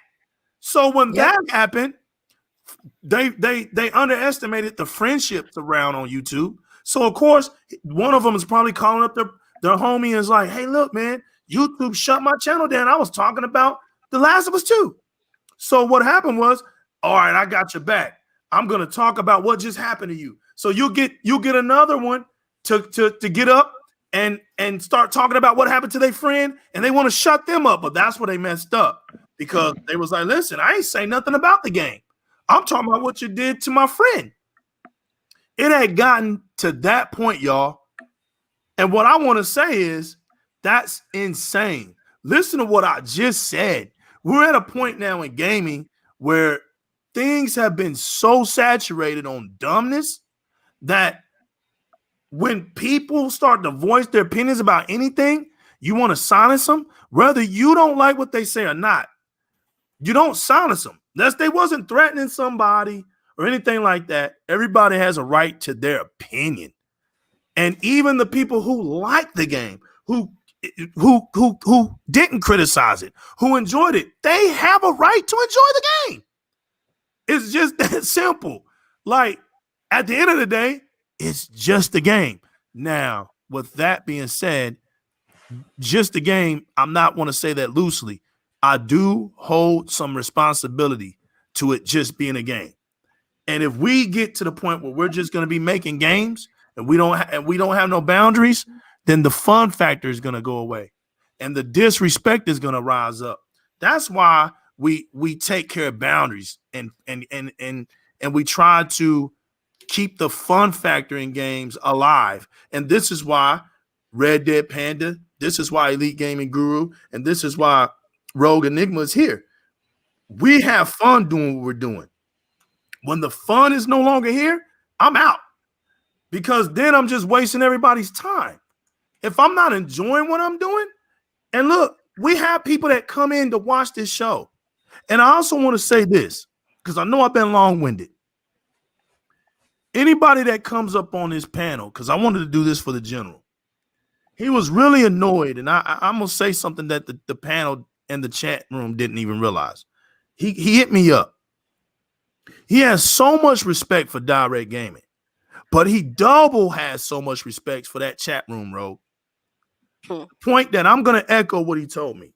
So when that happened, they underestimated the friendships around on YouTube. So of course, one of them is probably calling up their homie and is like, hey, look, man, YouTube shut my channel down. I was talking about The Last of Us 2. So what happened was, all right, I got your back. I'm gonna talk about what just happened to you. So you'll get another one to get up and start talking about what happened to their friend, and they want to shut them up. But that's where they messed up, because they was like, listen, I ain't say nothing about the game. I'm talking about what you did to my friend. It had gotten to that point, y'all. And what I want to say is, that's insane. Listen to what I just said. We're at a point now in gaming where things have been so saturated on dumbness that when people start to voice their opinions about anything, you want to silence them, whether you don't like what they say or not. You don't silence them. Unless they wasn't threatening somebody or anything like that. Everybody has a right to their opinion. And even the people who like the game, who didn't criticize it, who enjoyed it, they have a right to enjoy the game. It's just that simple. Like, at the end of the day, it's just a game. Now, with that being said, just a game, I'm not want to say that loosely. I do hold some responsibility to it just being a game. And if we get to the point where we're just going to be making games and we don't have no boundaries, then the fun factor is going to go away and the disrespect is going to rise up. That's why we take care of boundaries and and we try to keep the fun factor in games alive. And this is why Red Dead Panda, this is why Elite Gaming Guru, and this is why Rogue Enigma is here. We have fun doing what we're doing. When the fun is no longer here, I'm out, because then I'm just wasting everybody's time. If I'm not enjoying what I'm doing, and look, we have people that come in to watch this show. And I also want to say this, because I know I've been long-winded. Anybody that comes up on this panel, because I wanted to do this for the general, he was really annoyed, and I'm going to say something that the panel and the chat room didn't even realize. He hit me up. He has so much respect for Di-RRec Gaming, but he double has so much respect for that chat room, Rogue. Point that I'm going to echo what he told me.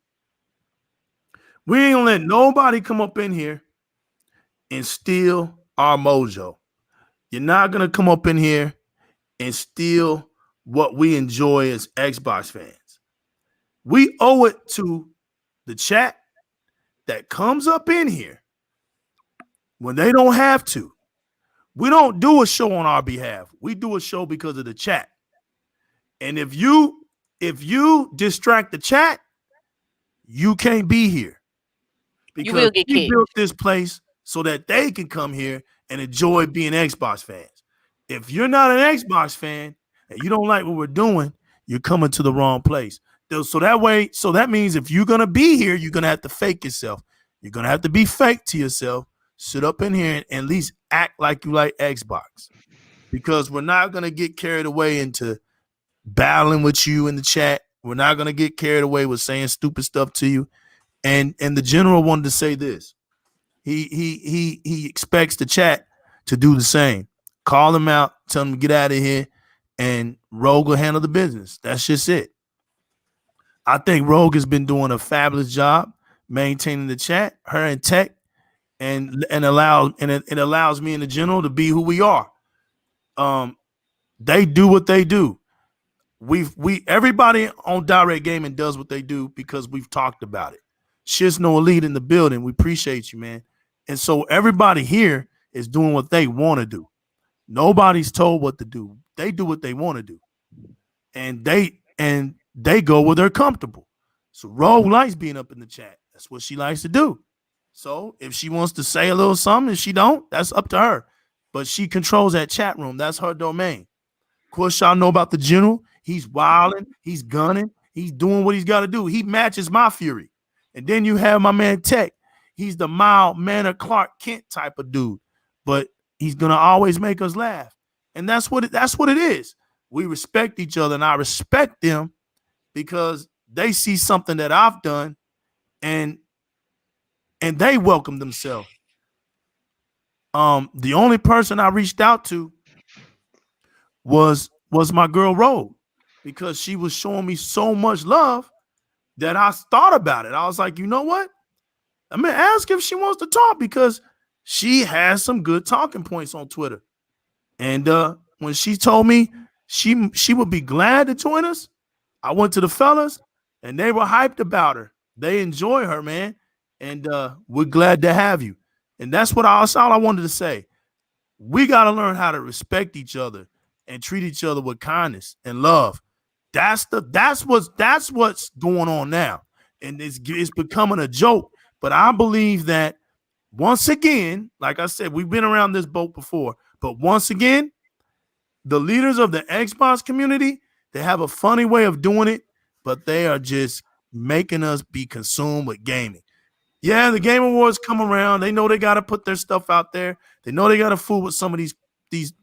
We ain't going to let nobody come up in here and steal our mojo. You're not going to come up in here and steal what we enjoy as Xbox fans. We owe it to the chat that comes up in here when they don't have to. We don't do a show on our behalf. We do a show because of the chat. And if you distract the chat, you can't be here. You Because will get we kicked. built this place so that they can come here and enjoy being Xbox fans. If you're not an Xbox fan and you don't like what we're doing, you're coming to the wrong place. So that means if you're going to be here, you're going to have to fake yourself. You're going to have to be fake to yourself. Sit up in here and at least act like you like Xbox. Because we're not going to get carried away into battling with you in the chat. We're not going to get carried away with saying stupid stuff to you. And the general wanted to say this. He expects the chat to do the same. Call him out, tell him to get out of here, and Rogue will handle the business. That's just it. I think Rogue has been doing a fabulous job maintaining the chat, her and Tech, and it allows me and the general to be who we are. They do what they do. Everybody on Di-RRec Gaming does what they do because we've talked about it. Shit's no elite in the building. We appreciate you, man. And so everybody here is doing what they want to do. Nobody's told what to do. They do what they want to do. And they go where they're comfortable. So Rogue likes being up in the chat. That's what she likes to do. So if she wants to say a little something, if she don't, that's up to her. But she controls that chat room. That's her domain. Of course, y'all know about the general. He's wilding. He's gunning. He's doing what he's got to do. He matches my fury. And then you have my man Tech. He's the mild mannered Clark Kent type of dude. But he's going to always make us laugh. And that's what it is. We respect each other, and I respect them because they see something that I've done, and they welcome themselves. The only person I reached out to was my girl Rogue, because she was showing me so much love that I thought about it. I was like, you know what? I'm gonna ask if she wants to talk, because she has some good talking points on Twitter. And when she told me she would be glad to join us, I went to the fellas and they were hyped about her. They enjoy her, man. And we're glad to have you. And that's all I wanted to say. We got to learn how to respect each other and treat each other with kindness and love. That's what's going on now. And it's becoming a joke. But I believe that once again, like I said, we've been around this boat before, but once again, the leaders of the Xbox community, they have a funny way of doing it, but they are just making us be consumed with gaming. Yeah, the Game Awards come around. They know they got to put their stuff out there. They know they got to fool with some of these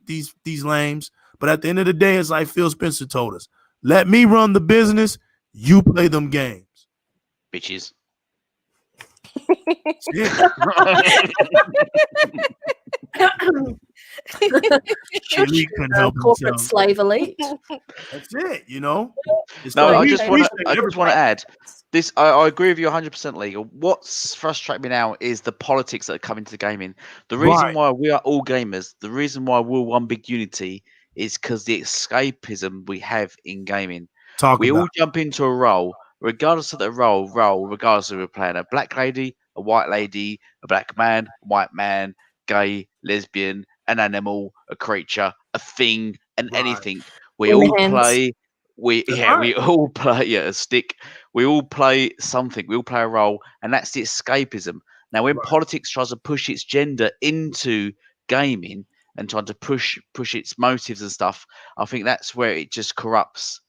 lames. But at the end of the day, it's like Phil Spencer told us, let me run the business. You play them games. Bitches. Yeah. Elite couldn't help Corporate himself. slave elite. That's it, you know. It's No, like I we just want appreciate to add this. I agree with you 100% legal. What's frustrating me now is the politics that are coming to gaming. The reason Right. why we are all gamers, the reason why we're one big unity, is because the escapism we have in gaming. We all jump into a role, regardless of the role, regardless of we're playing a black lady, a white lady, a black man, a white man, gay, lesbian, an animal, a creature, a thing, and Right. anything. We In the all hands. play. We Right. all play a stick. We all play something. We all play a role, and that's the escapism. Now, when Right. politics tries to push its gender into gaming and trying to push its motives and stuff, I think that's where it just corrupts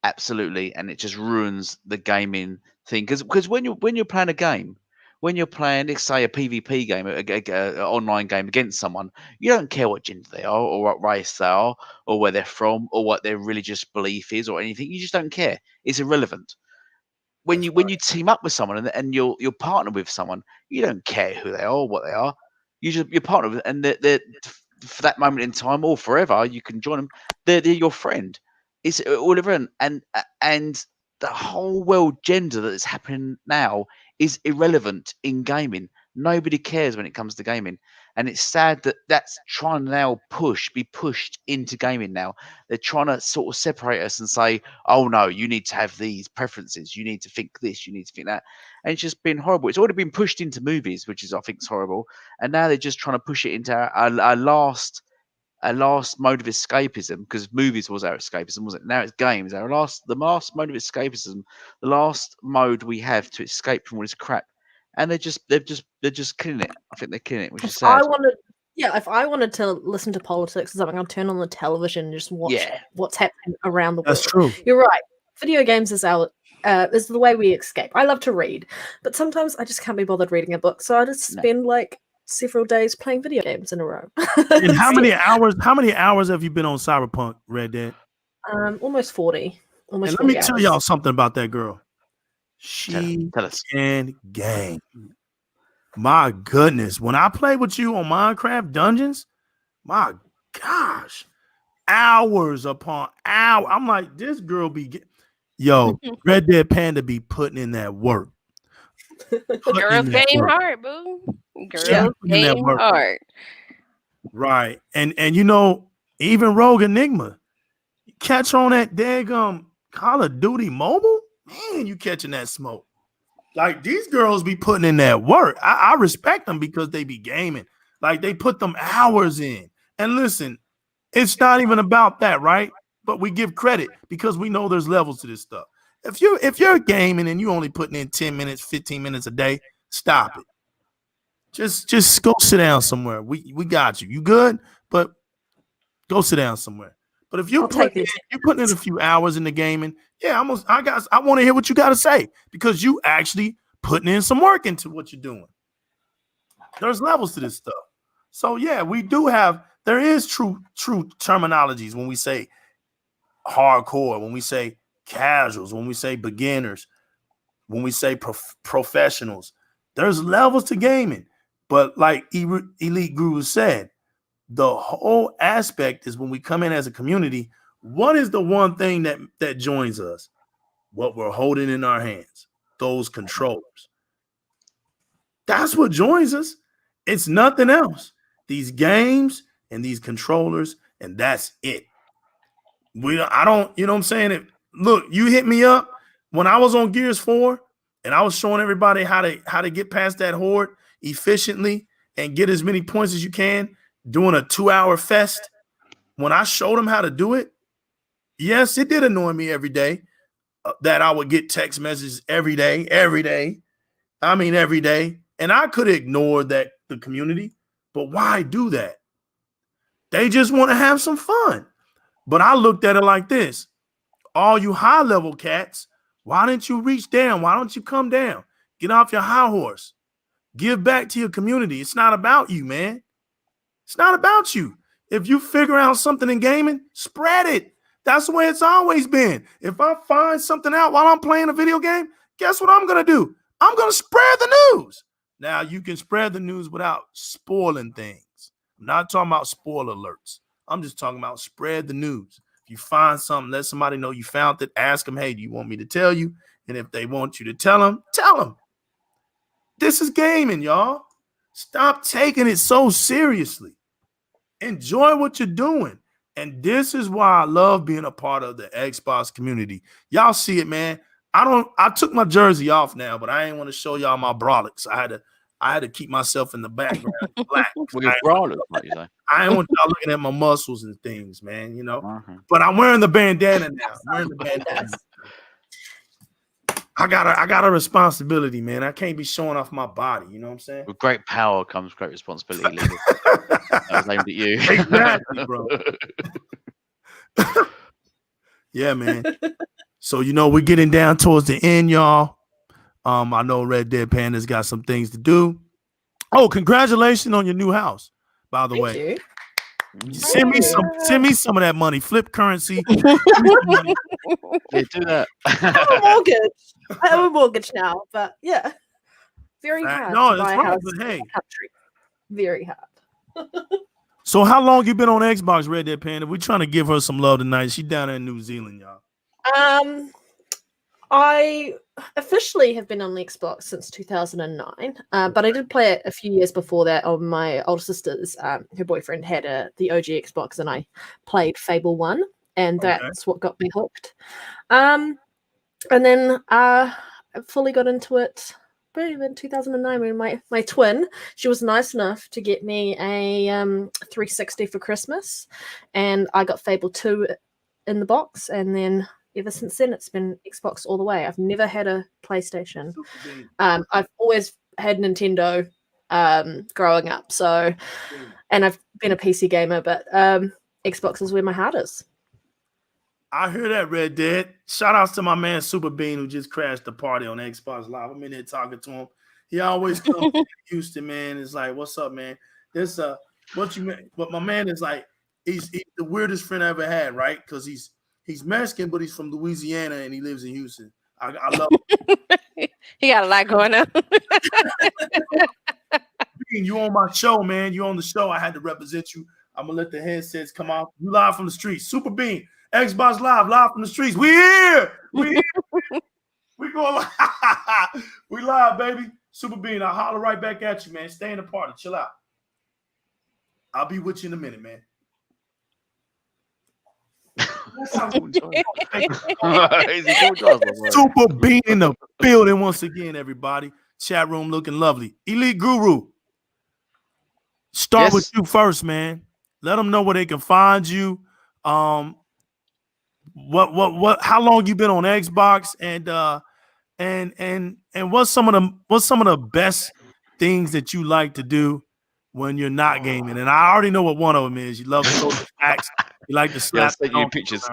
absolutely, and it just ruins the gaming thing. Because when you're playing a game, when you're playing, let's say, a PvP game, a online game against someone, you don't care what gender they are, or what race they are, or where they're from, or what their religious belief is, or anything. You just don't care. It's irrelevant. When That's you team up with someone and you're partnered with someone, you don't care who they are or what they are. You're partnered with, and they're for that moment in time or forever. You can join them. They're your friend. It's all irrelevant, and the whole world gender that is happening now is irrelevant in gaming. Nobody cares when it comes to gaming, and it's sad that that's trying to now be pushed into gaming now. They're trying to sort of separate us and say, oh no, you need to have these preferences, you need to think this, you need to think that, and it's just been horrible. It's already been pushed into movies, which is, I think, is horrible, and now they're just trying to push it into our last mode of escapism, because movies was our escapism, wasn't it? Now it's games. The last mode of escapism, the last mode we have to escape from all this crap, and they're just killing it. I think they're killing it, which is If sad. if I wanted to listen to politics or something, I'd turn on the television and just watch Yeah. what's happening around the world. That's true. You're right. Video games is is the way we escape. I love to read, but sometimes I just can't be bothered reading a book, so I just spend like several days playing video games in a row. And how many hours have you been on Cyberpunk, Red Dead? Almost 40. Almost And let 40 me tell hours. y'all something about that girl. She Tell us. can game. My goodness. When I play with you on Minecraft Dungeons, my gosh, hours upon hours. I'm like, this girl yo, Red Dead Panda be putting in that work. Girls game hard, boo. Girls game hard. Right. And you know, even Rogue Enigma, catch on that daggum Call of Duty mobile, man, you catching that smoke. Like, these girls be putting in that work. I respect them because they be gaming. Like, they put them hours in. And listen, it's not even about that, right? But we give credit because we know there's levels to this stuff. If you're gaming and you only putting in 10 minutes, 15 minutes a day, stop it. Just go sit down somewhere. We got you. You good? But go sit down somewhere. But if you're putting in a few hours in the gaming, yeah, I want to hear what you got to say, because you actually putting in some work into what you're doing. There's levels to this stuff. So yeah, there is true terminologies when we say hardcore, when we say casuals, when we say beginners, when we say professionals. There's levels to gaming. But like Elite Guru said, the whole aspect is when we come in as a community, what is the one thing that joins us? What we're holding in our hands, those controllers. That's what joins us. It's nothing else. These games and these controllers, and that's it. I don't, you know what I'm saying? Look, you hit me up when I was on Gears 4 and I was showing everybody how to get past that horde efficiently and get as many points as you can, doing a 2-hour fest. When I showed them how to do it, yes, it did annoy me every day that I would get text messages every day. I mean, every day. And I could ignore the community, but why do that? They just want to have some fun. But I looked at it like this. All you high-level cats, why didn't you reach down? Why don't you come down? Get off your high horse. Give back to your community. It's not about you, man. It's not about you. If you figure out something in gaming, spread it. That's the way it's always been. If I find something out while I'm playing a video game, guess what I'm going to do? I'm going to spread the news. Now, you can spread the news without spoiling things. I'm not talking about spoiler alerts. I'm just talking about spread the news. If you find something, let somebody know you found it. Ask them, hey, do you want me to tell you? And if they want you to tell them, tell them. This is gaming, y'all. Stop taking it so seriously. Enjoy what you're doing. And this is why I love being a part of the Xbox community. Y'all see it, man. I took my jersey off now, but I ain't want to show y'all my brolics. I I had to keep myself in the background black. With your bra looks like you say. I ain't want y'all looking at my muscles and things, man. You know. Uh-huh. But I'm wearing the bandana now. I'm wearing the bandana. I got a responsibility, man. I can't be showing off my body. You know what I'm saying? With great power comes great responsibility, Leader. That was aimed at you. Exactly, bro. Yeah, man. So we're getting down towards the end, y'all. I know Red Dead Panda's got some things to do. Oh, congratulations on your new house, by the way. Thank you. Send me some of that money. Flip currency. Yeah, do that. I have a mortgage. I have a mortgage now, but yeah, very hard No, to that's buy a right, house but in hey. the country. Very hard. So how long you been on Xbox, Red Dead Panda? We're trying to give her some love tonight. She's down there in New Zealand, y'all. I officially have been on the Xbox since 2009, but I did play it a few years before that on my older sister's. Her boyfriend had the OG Xbox, and I played Fable 1, and that's what got me hooked. And then I fully got into it in 2009 when my twin, she was nice enough to get me a 360 for Christmas, and I got Fable 2 in the box, and then ever since then, it's been Xbox all the way. I've never had a PlayStation. I've always had Nintendo growing up. So, and I've been a PC gamer, but Xbox is where my heart is. I hear that, Red Dead. Shout outs to my man Super Bean who just crashed the party on Xbox Live. I'm in there talking to him. He always comes to Houston, man. It's like, what's up, man? This what you mean? But my man is like, he's the weirdest friend I ever had, right? Because he's Mexican, but he's from Louisiana and he lives in Houston. I love him. He got a lot going on. You on my show, man. You on the show. I had to represent you. I'm gonna let the headsets come out. You live from the streets. Super Bean, Xbox live from the streets. We here. We here. We going live. We live, baby. Super Bean, I'll holler right back at you, man. Stay in the party. Chill out. I'll be with you in a minute, man. Super Bean in the building once again, everybody. Chat room looking lovely. Elite Guru, start with you first, man. Let them know where they can find you. How long you been on Xbox, and what's some of the best things that you like to do when you're not gaming? And I already know what one of them is. You love to go to packs. You like to slap your pictures.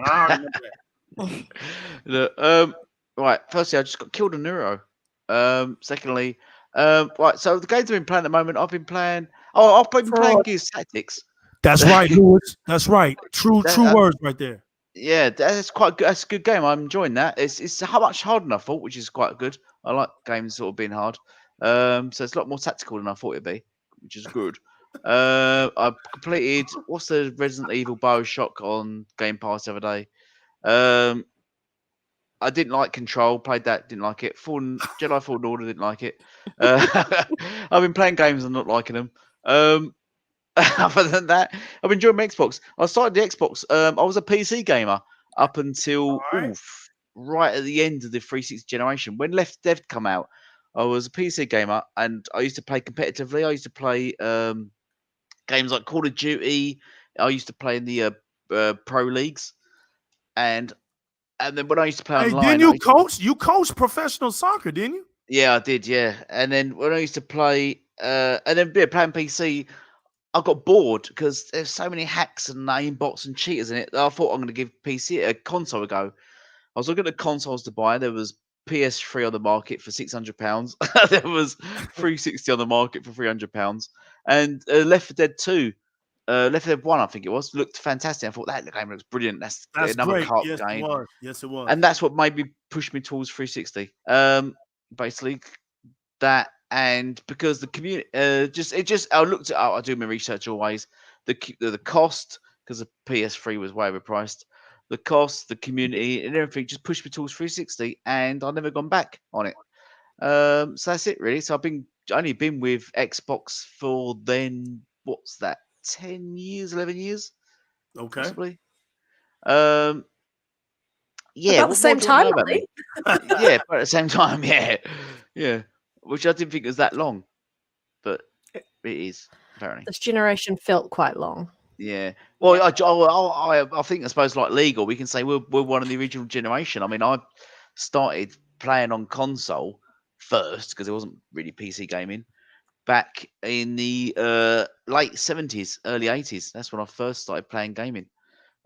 Right. Firstly, I just got killed in Neuro. Secondly, right. So the games I've been playing at the moment, I've been playing Gears Tactics. That's right, Lewis. That's right. True words right there. Yeah, that's quite good. That's a good game. I'm enjoying that. It's how much harder than I thought, which is quite good. I like games sort of being hard. So it's a lot more tactical than I thought it'd be, which is good. I completed what's the Resident Evil BioShock on Game Pass the other day. I didn't like Control, played that, didn't like it. Jedi Fallen Order, didn't like it. I've been playing games and not liking them. Other than that, I've been enjoying my Xbox. I started the Xbox. I was a PC gamer up until right at the end of the 360 generation. When Left 4 Dead come out, I was a PC gamer and I used to play competitively. I used to play games like Call of Duty. I used to play in the pro leagues, and then when I used to play online, didn't you coach? You coached professional soccer, didn't you? Yeah, I did. Yeah, and then when I used to play, and then playing PC, I got bored because there's so many hacks and aimbots and cheaters in it. That I thought I'm going to give a console a go. I was looking at consoles to buy. There was PS3 on the market for £600. There was 360 on the market for £300, and Left 4 Dead 2. Left 4 Dead 1, I think it was, looked fantastic. I thought that game looks brilliant. That's another great. cart Yes, game. It was. Yes, it was. And that's what made me push me towards 360. Basically that, and because the community, I looked it up. I do my research always. The cost, because the PS3 was way overpriced. The cost, the community, and everything just pushed me towards 360, and I've never gone back on it. So that's it, really. So I've only been with Xbox for then, what's that? 10 years, 11 years, possibly. Yeah, about the same time, really. Yeah, but at the same time, yeah, which I didn't think was that long. It is apparently. This generation felt quite long. Yeah. Well, I think I suppose like legal, we can say we're one of the original generation. I mean, I started playing on console first because it wasn't really PC gaming back in the late 70s, early 80s. That's when I first started playing gaming.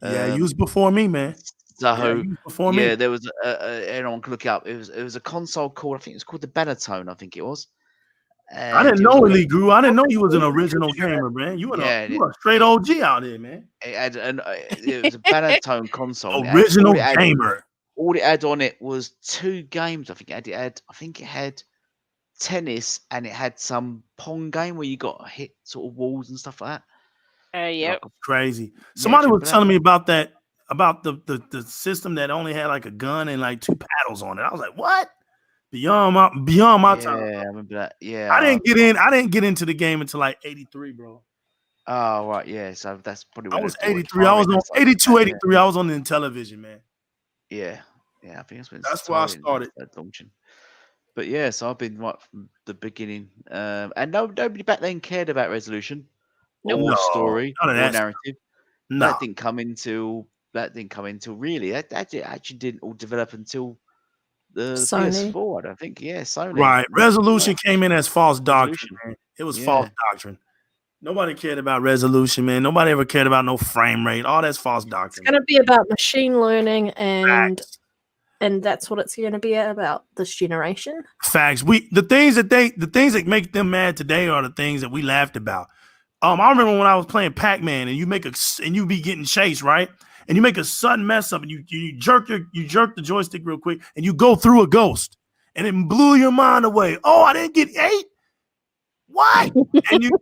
Yeah, you was before me, man. Yeah, So you was before me. there was anyone can look it up. It was a console called, I think it was called the Banatone. I think it was. I And didn't it know was Elite Grew. I didn't know you was an original gamer, man. You a straight OG out here, man. it was a Banatone console. And Original gamer. All it had on it was 2 games. I think it had tennis and it had some pong game where you got hit sort of walls and stuff like that. Yep. Crazy. Somebody was telling me about that, about the system that only had like a gun and like 2 paddles on it. I was like, what? Beyond my time. Yeah, I remember that. Yeah. I didn't get into the game until like 83, bro. Oh, right. Yeah. So that's probably when I was 83. I was on 82, 83. I was on the television, man. Yeah. Yeah. I think that's when where I started launching. But yeah, so I've been right from the beginning. And nobody back then cared about resolution or story or narrative. No. That didn't come until really. That actually didn't all develop until the Sony. PS4, I don't think. Yeah, Sony. Right. Resolution came in as false doctrine, man. It was false doctrine. Nobody cared about resolution, man. Nobody ever cared about no frame rate. All that's false doctrine. It's going to be about machine learning, and that's what it's going to be about this generation. Facts. The things that make them mad today are the things that we laughed about. I remember when I was playing Pac-Man and you be getting chased, right? And you make a sudden mess up and you jerk the joystick real quick and you go through a ghost and it blew your mind away. Oh, I didn't get 8. What? and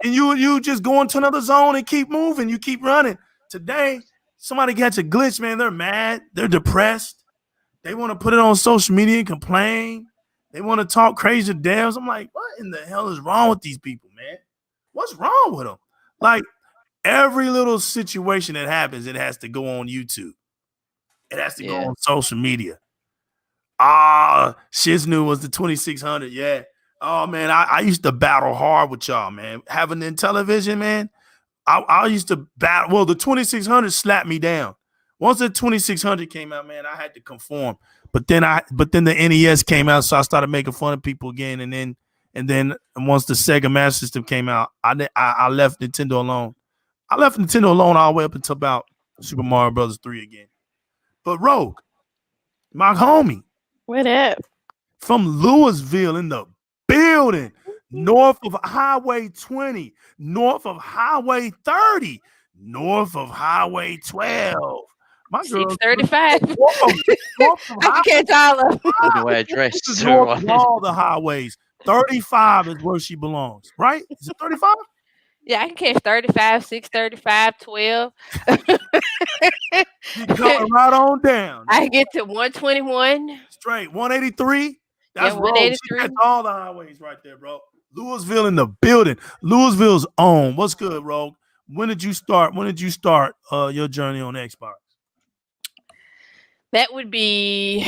you just go into another zone and keep moving. You keep running. Today, somebody gets a glitch, man. They're mad. They're depressed. They want to put it on social media and complain. They want to talk crazy to devs. I'm like, what in the hell is wrong with these people, man? What's wrong with them? Like, every little situation that happens, it has to go on YouTube. It has to go on social media. Shiznu was the 2600. Yeah. Oh, man, I used to battle hard with y'all, man. Having the television, man, I used to battle. Well, the 2600 slapped me down. Once the 2600 came out, man, I had to conform. But then the NES came out, so I started making fun of people again. And then once the Sega Master System came out, I left Nintendo alone. I left Nintendo alone all the way up until about Super Mario Brothers 3 again. But Rogue, my homie. What up? From Louisville in the building, north of Highway 20, north of Highway 30, north of Highway 12. My girl 635. I can't tell her. The way I dress. North of all the highways. 35 is where she belongs, right? Is it 35? Yeah, I can catch 35, 635, 12. You coming right on down. I can get to 121. Straight. 183. That's 183. That's all the highways right there, bro. Louisville in the building. Louisville's own. What's good, Rogue? When did you start your journey on Xbox? That would be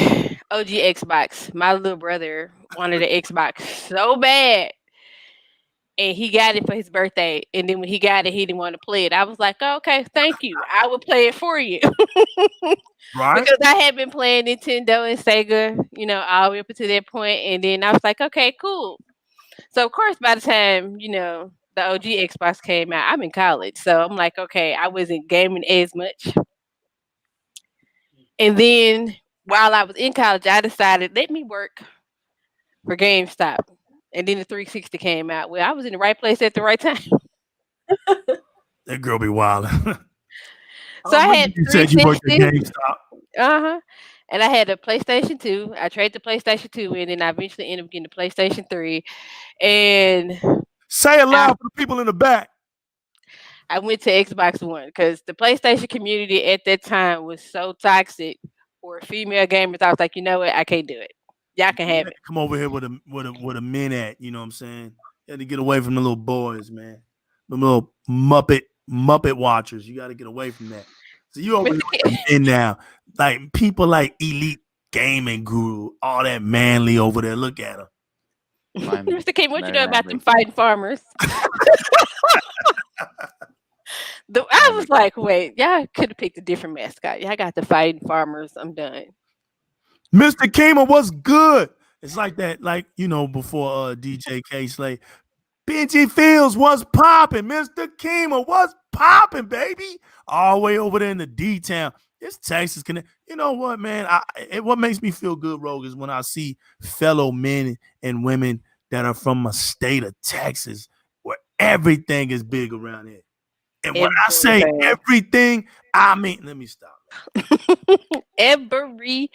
OG Xbox. My little brother wanted an Xbox so bad. And he got it for his birthday. And then when he got it, he didn't want to play it. I was like, oh, okay, thank you. I will play it for you. Right. Because I had been playing Nintendo and Sega, all the way up to that point. And then I was like, okay, cool. So, of course, by the time, the OG Xbox came out, I'm in college. So I'm like, okay, I wasn't gaming as much. And then while I was in college, I decided, let me work for GameStop. And then the 360 came out. Well, I was in the right place at the right time. That girl be wild. So I had you said you worked at GameStop. And I had a PlayStation 2. I traded the PlayStation 2 in, and I eventually ended up getting the PlayStation 3. And say it loud for the people in the back. I went to Xbox One because the PlayStation community at that time was so toxic for female gamers. I was like, you know what? I can't do it. Y'all can have it. Come over here with a men at, you know what I'm saying? You had to get away from the little boys, man. The little Muppet watchers. You got to get away from that. So you over in now. Like people like Elite Gaming Guru, all that manly over there. Look at her. Mr. Kim, what you know Mary about them Hamby. fighting farmers? I Mary was Hamby. like, wait, y'all could have picked a different mascot. Y'all got the fighting farmers. I'm done. Mr. Kima, what's good? It's like that, like, before DJ K Slay. Benji Fields, what's popping? Mr. Kima, what's popping, baby? All the way over there in the D-Town. It's Texas Connect. You know what, man? What makes me feel good, Rogue, is when I see fellow men and women that are from a state of Texas where everything is big around here. And when I say everything, I mean, let me stop. Everything.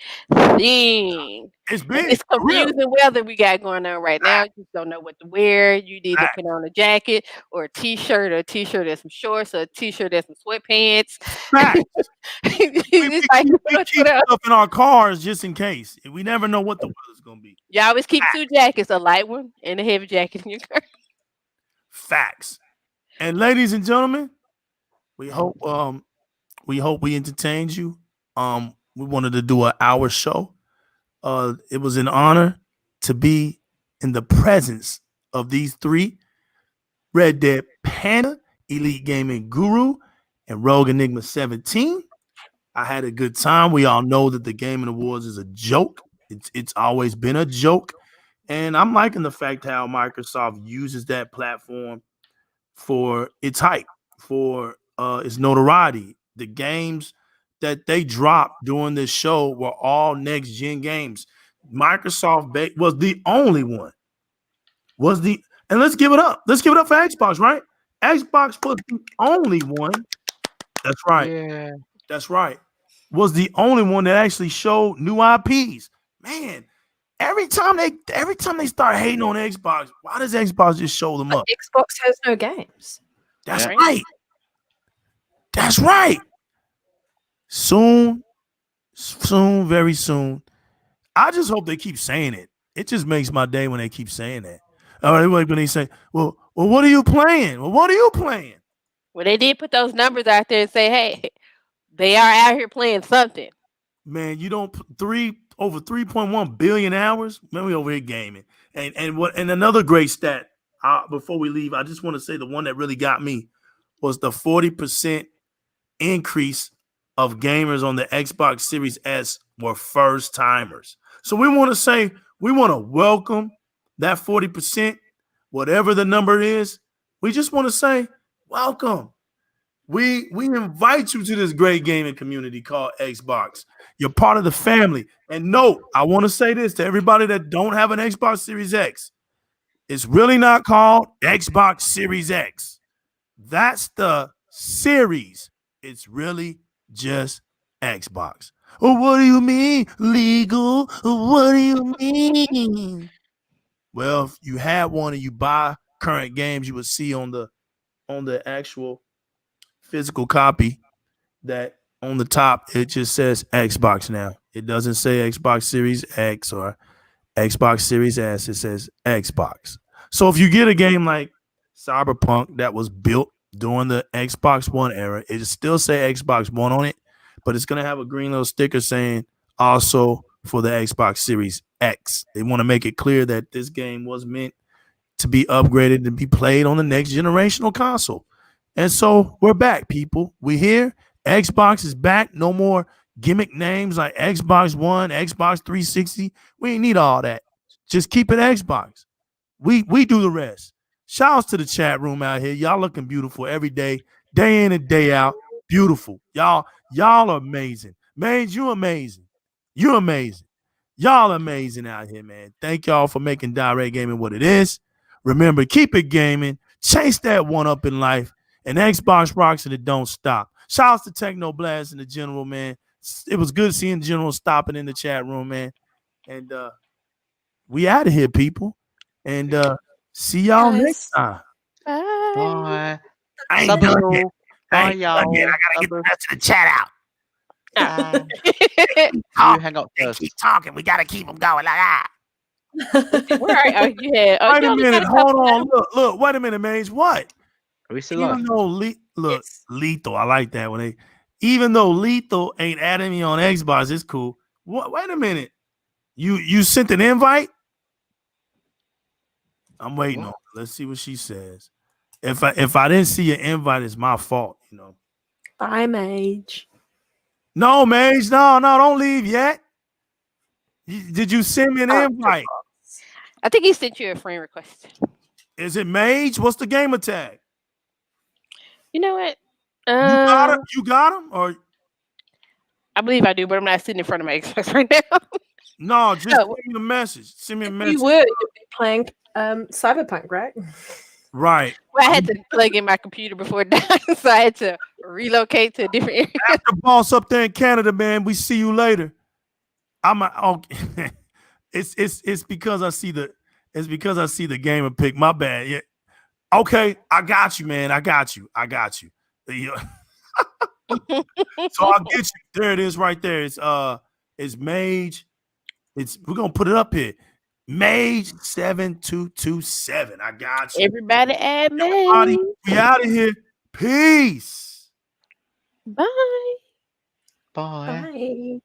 It's big. It's confusing weather we got going on right now. You just don't know what to wear. You need to put on a jacket or a t-shirt, or a t-shirt and some shorts, or a t-shirt and some sweatpants. Facts. we It's like, keep stuff in our cars just in case. We never know what the weather's gonna be. You always keep two jackets, a light one and a heavy jacket in your car. Facts. And ladies and gentlemen, we hope we entertained you. We wanted to do an hour show. It was an honor to be in the presence of these three: Red Dead Panda, Elite Gaming Guru, and Rogue Enigma 17. I had a good time. We all know that the Gaming Awards is a joke. It's always been a joke. And I'm liking the fact how Microsoft uses that platform for its hype, for its notoriety. The games that they dropped during this show were all next-gen games. Microsoft was the only one. And let's give it up. Let's give it up for Xbox, right? Xbox was the only one. That's right. Yeah. That's right. Was the only one that actually showed new IPs. Man, every time they start hating on Xbox, why does Xbox just show them up? Xbox has no games. That's right. That's right. Soon, very soon. I just hope they keep saying it. It just makes my day when they keep saying that. All right, when they say, well, what are you playing? Well, what are you playing? Well, they did put those numbers out there and say, hey, they are out here playing something. Man, you don't over 3.1 billion hours. Man, we over here gaming. And another great stat. Before we leave, I just want to say the one that really got me was the 40% increase of gamers on the Xbox Series S were first timers. So we want to welcome that 40%, whatever the number is. We just want to say welcome. We invite you to this great gaming community called Xbox. You're part of the family. And note, I want to say this to everybody that don't have an Xbox Series X. It's really not called Xbox Series X. That's the series. It's really just Xbox. Oh, what do you mean, legal? What do you mean? Well, if you had one and you buy current games, you would see on the actual physical copy that on the top it just says Xbox now. It doesn't say Xbox Series X or Xbox Series S. It says Xbox. So if you get a game like Cyberpunk that was built during the Xbox One era, it still say Xbox One on it, but it's gonna have a green little sticker saying also for the Xbox Series X. They want to make it clear that this game was meant to be upgraded and be played on the next generational console. And so we're back, people. We're here. Xbox is back. No more gimmick names like Xbox One, Xbox 360. We ain't need all that. Just keep it Xbox. We do the rest. Shouts to the chat room out here. Y'all looking beautiful every day in and day out. Beautiful. Y'all are amazing. Mange, you amazing. You're amazing. Y'all amazing out here, man. Thank y'all for making Di-RRec Gaming what it is. Remember, keep it gaming. Chase that one up in life. And Xbox rocks and it don't stop. Shouts to Techno Blast and the General, man. It was good seeing the General stopping in the chat room, man. And we out of here, people. And see y'all next time. Bye. I ain't done yet. Bye, y'all. I gotta get the rest of the chat out. You hang up first. Keep talking. We gotta keep them going like that. Where are you? Wait a minute. Hold on. Look. Wait a minute, Mange. What? Are we still live? Even though Lethal, I like that when even though Lethal ain't adding me on Xbox, it's cool. What? Wait a minute. You sent an invite? I'm waiting on her. Let's see what she says. If I didn't see your invite, it's my fault, you know. Bye, Mage. No, Mage, no, don't leave yet. Did you send me an invite? I think he sent you a friend request. Is it Mage? What's the gamer tag? You know what? You got him? Or I believe I do, but I'm not sitting in front of my Xbox right now. no, just send me a message. Send me a message. You would be playing Cyberpunk, right? Right. Well, I had to plug in my computer before it died, so I had to relocate to a different area. After boss up there in Canada, man. We see you later. Okay. It's because I see the gamer pick. My bad. Yeah. Okay, I got you, man. I got you. Yeah. So I'll get you. There it is, right there. It's Mage. We're gonna put it up here. Mage 7227. I got you. Everybody add Everybody, me. we out of here. Peace. Bye. Bye. Bye.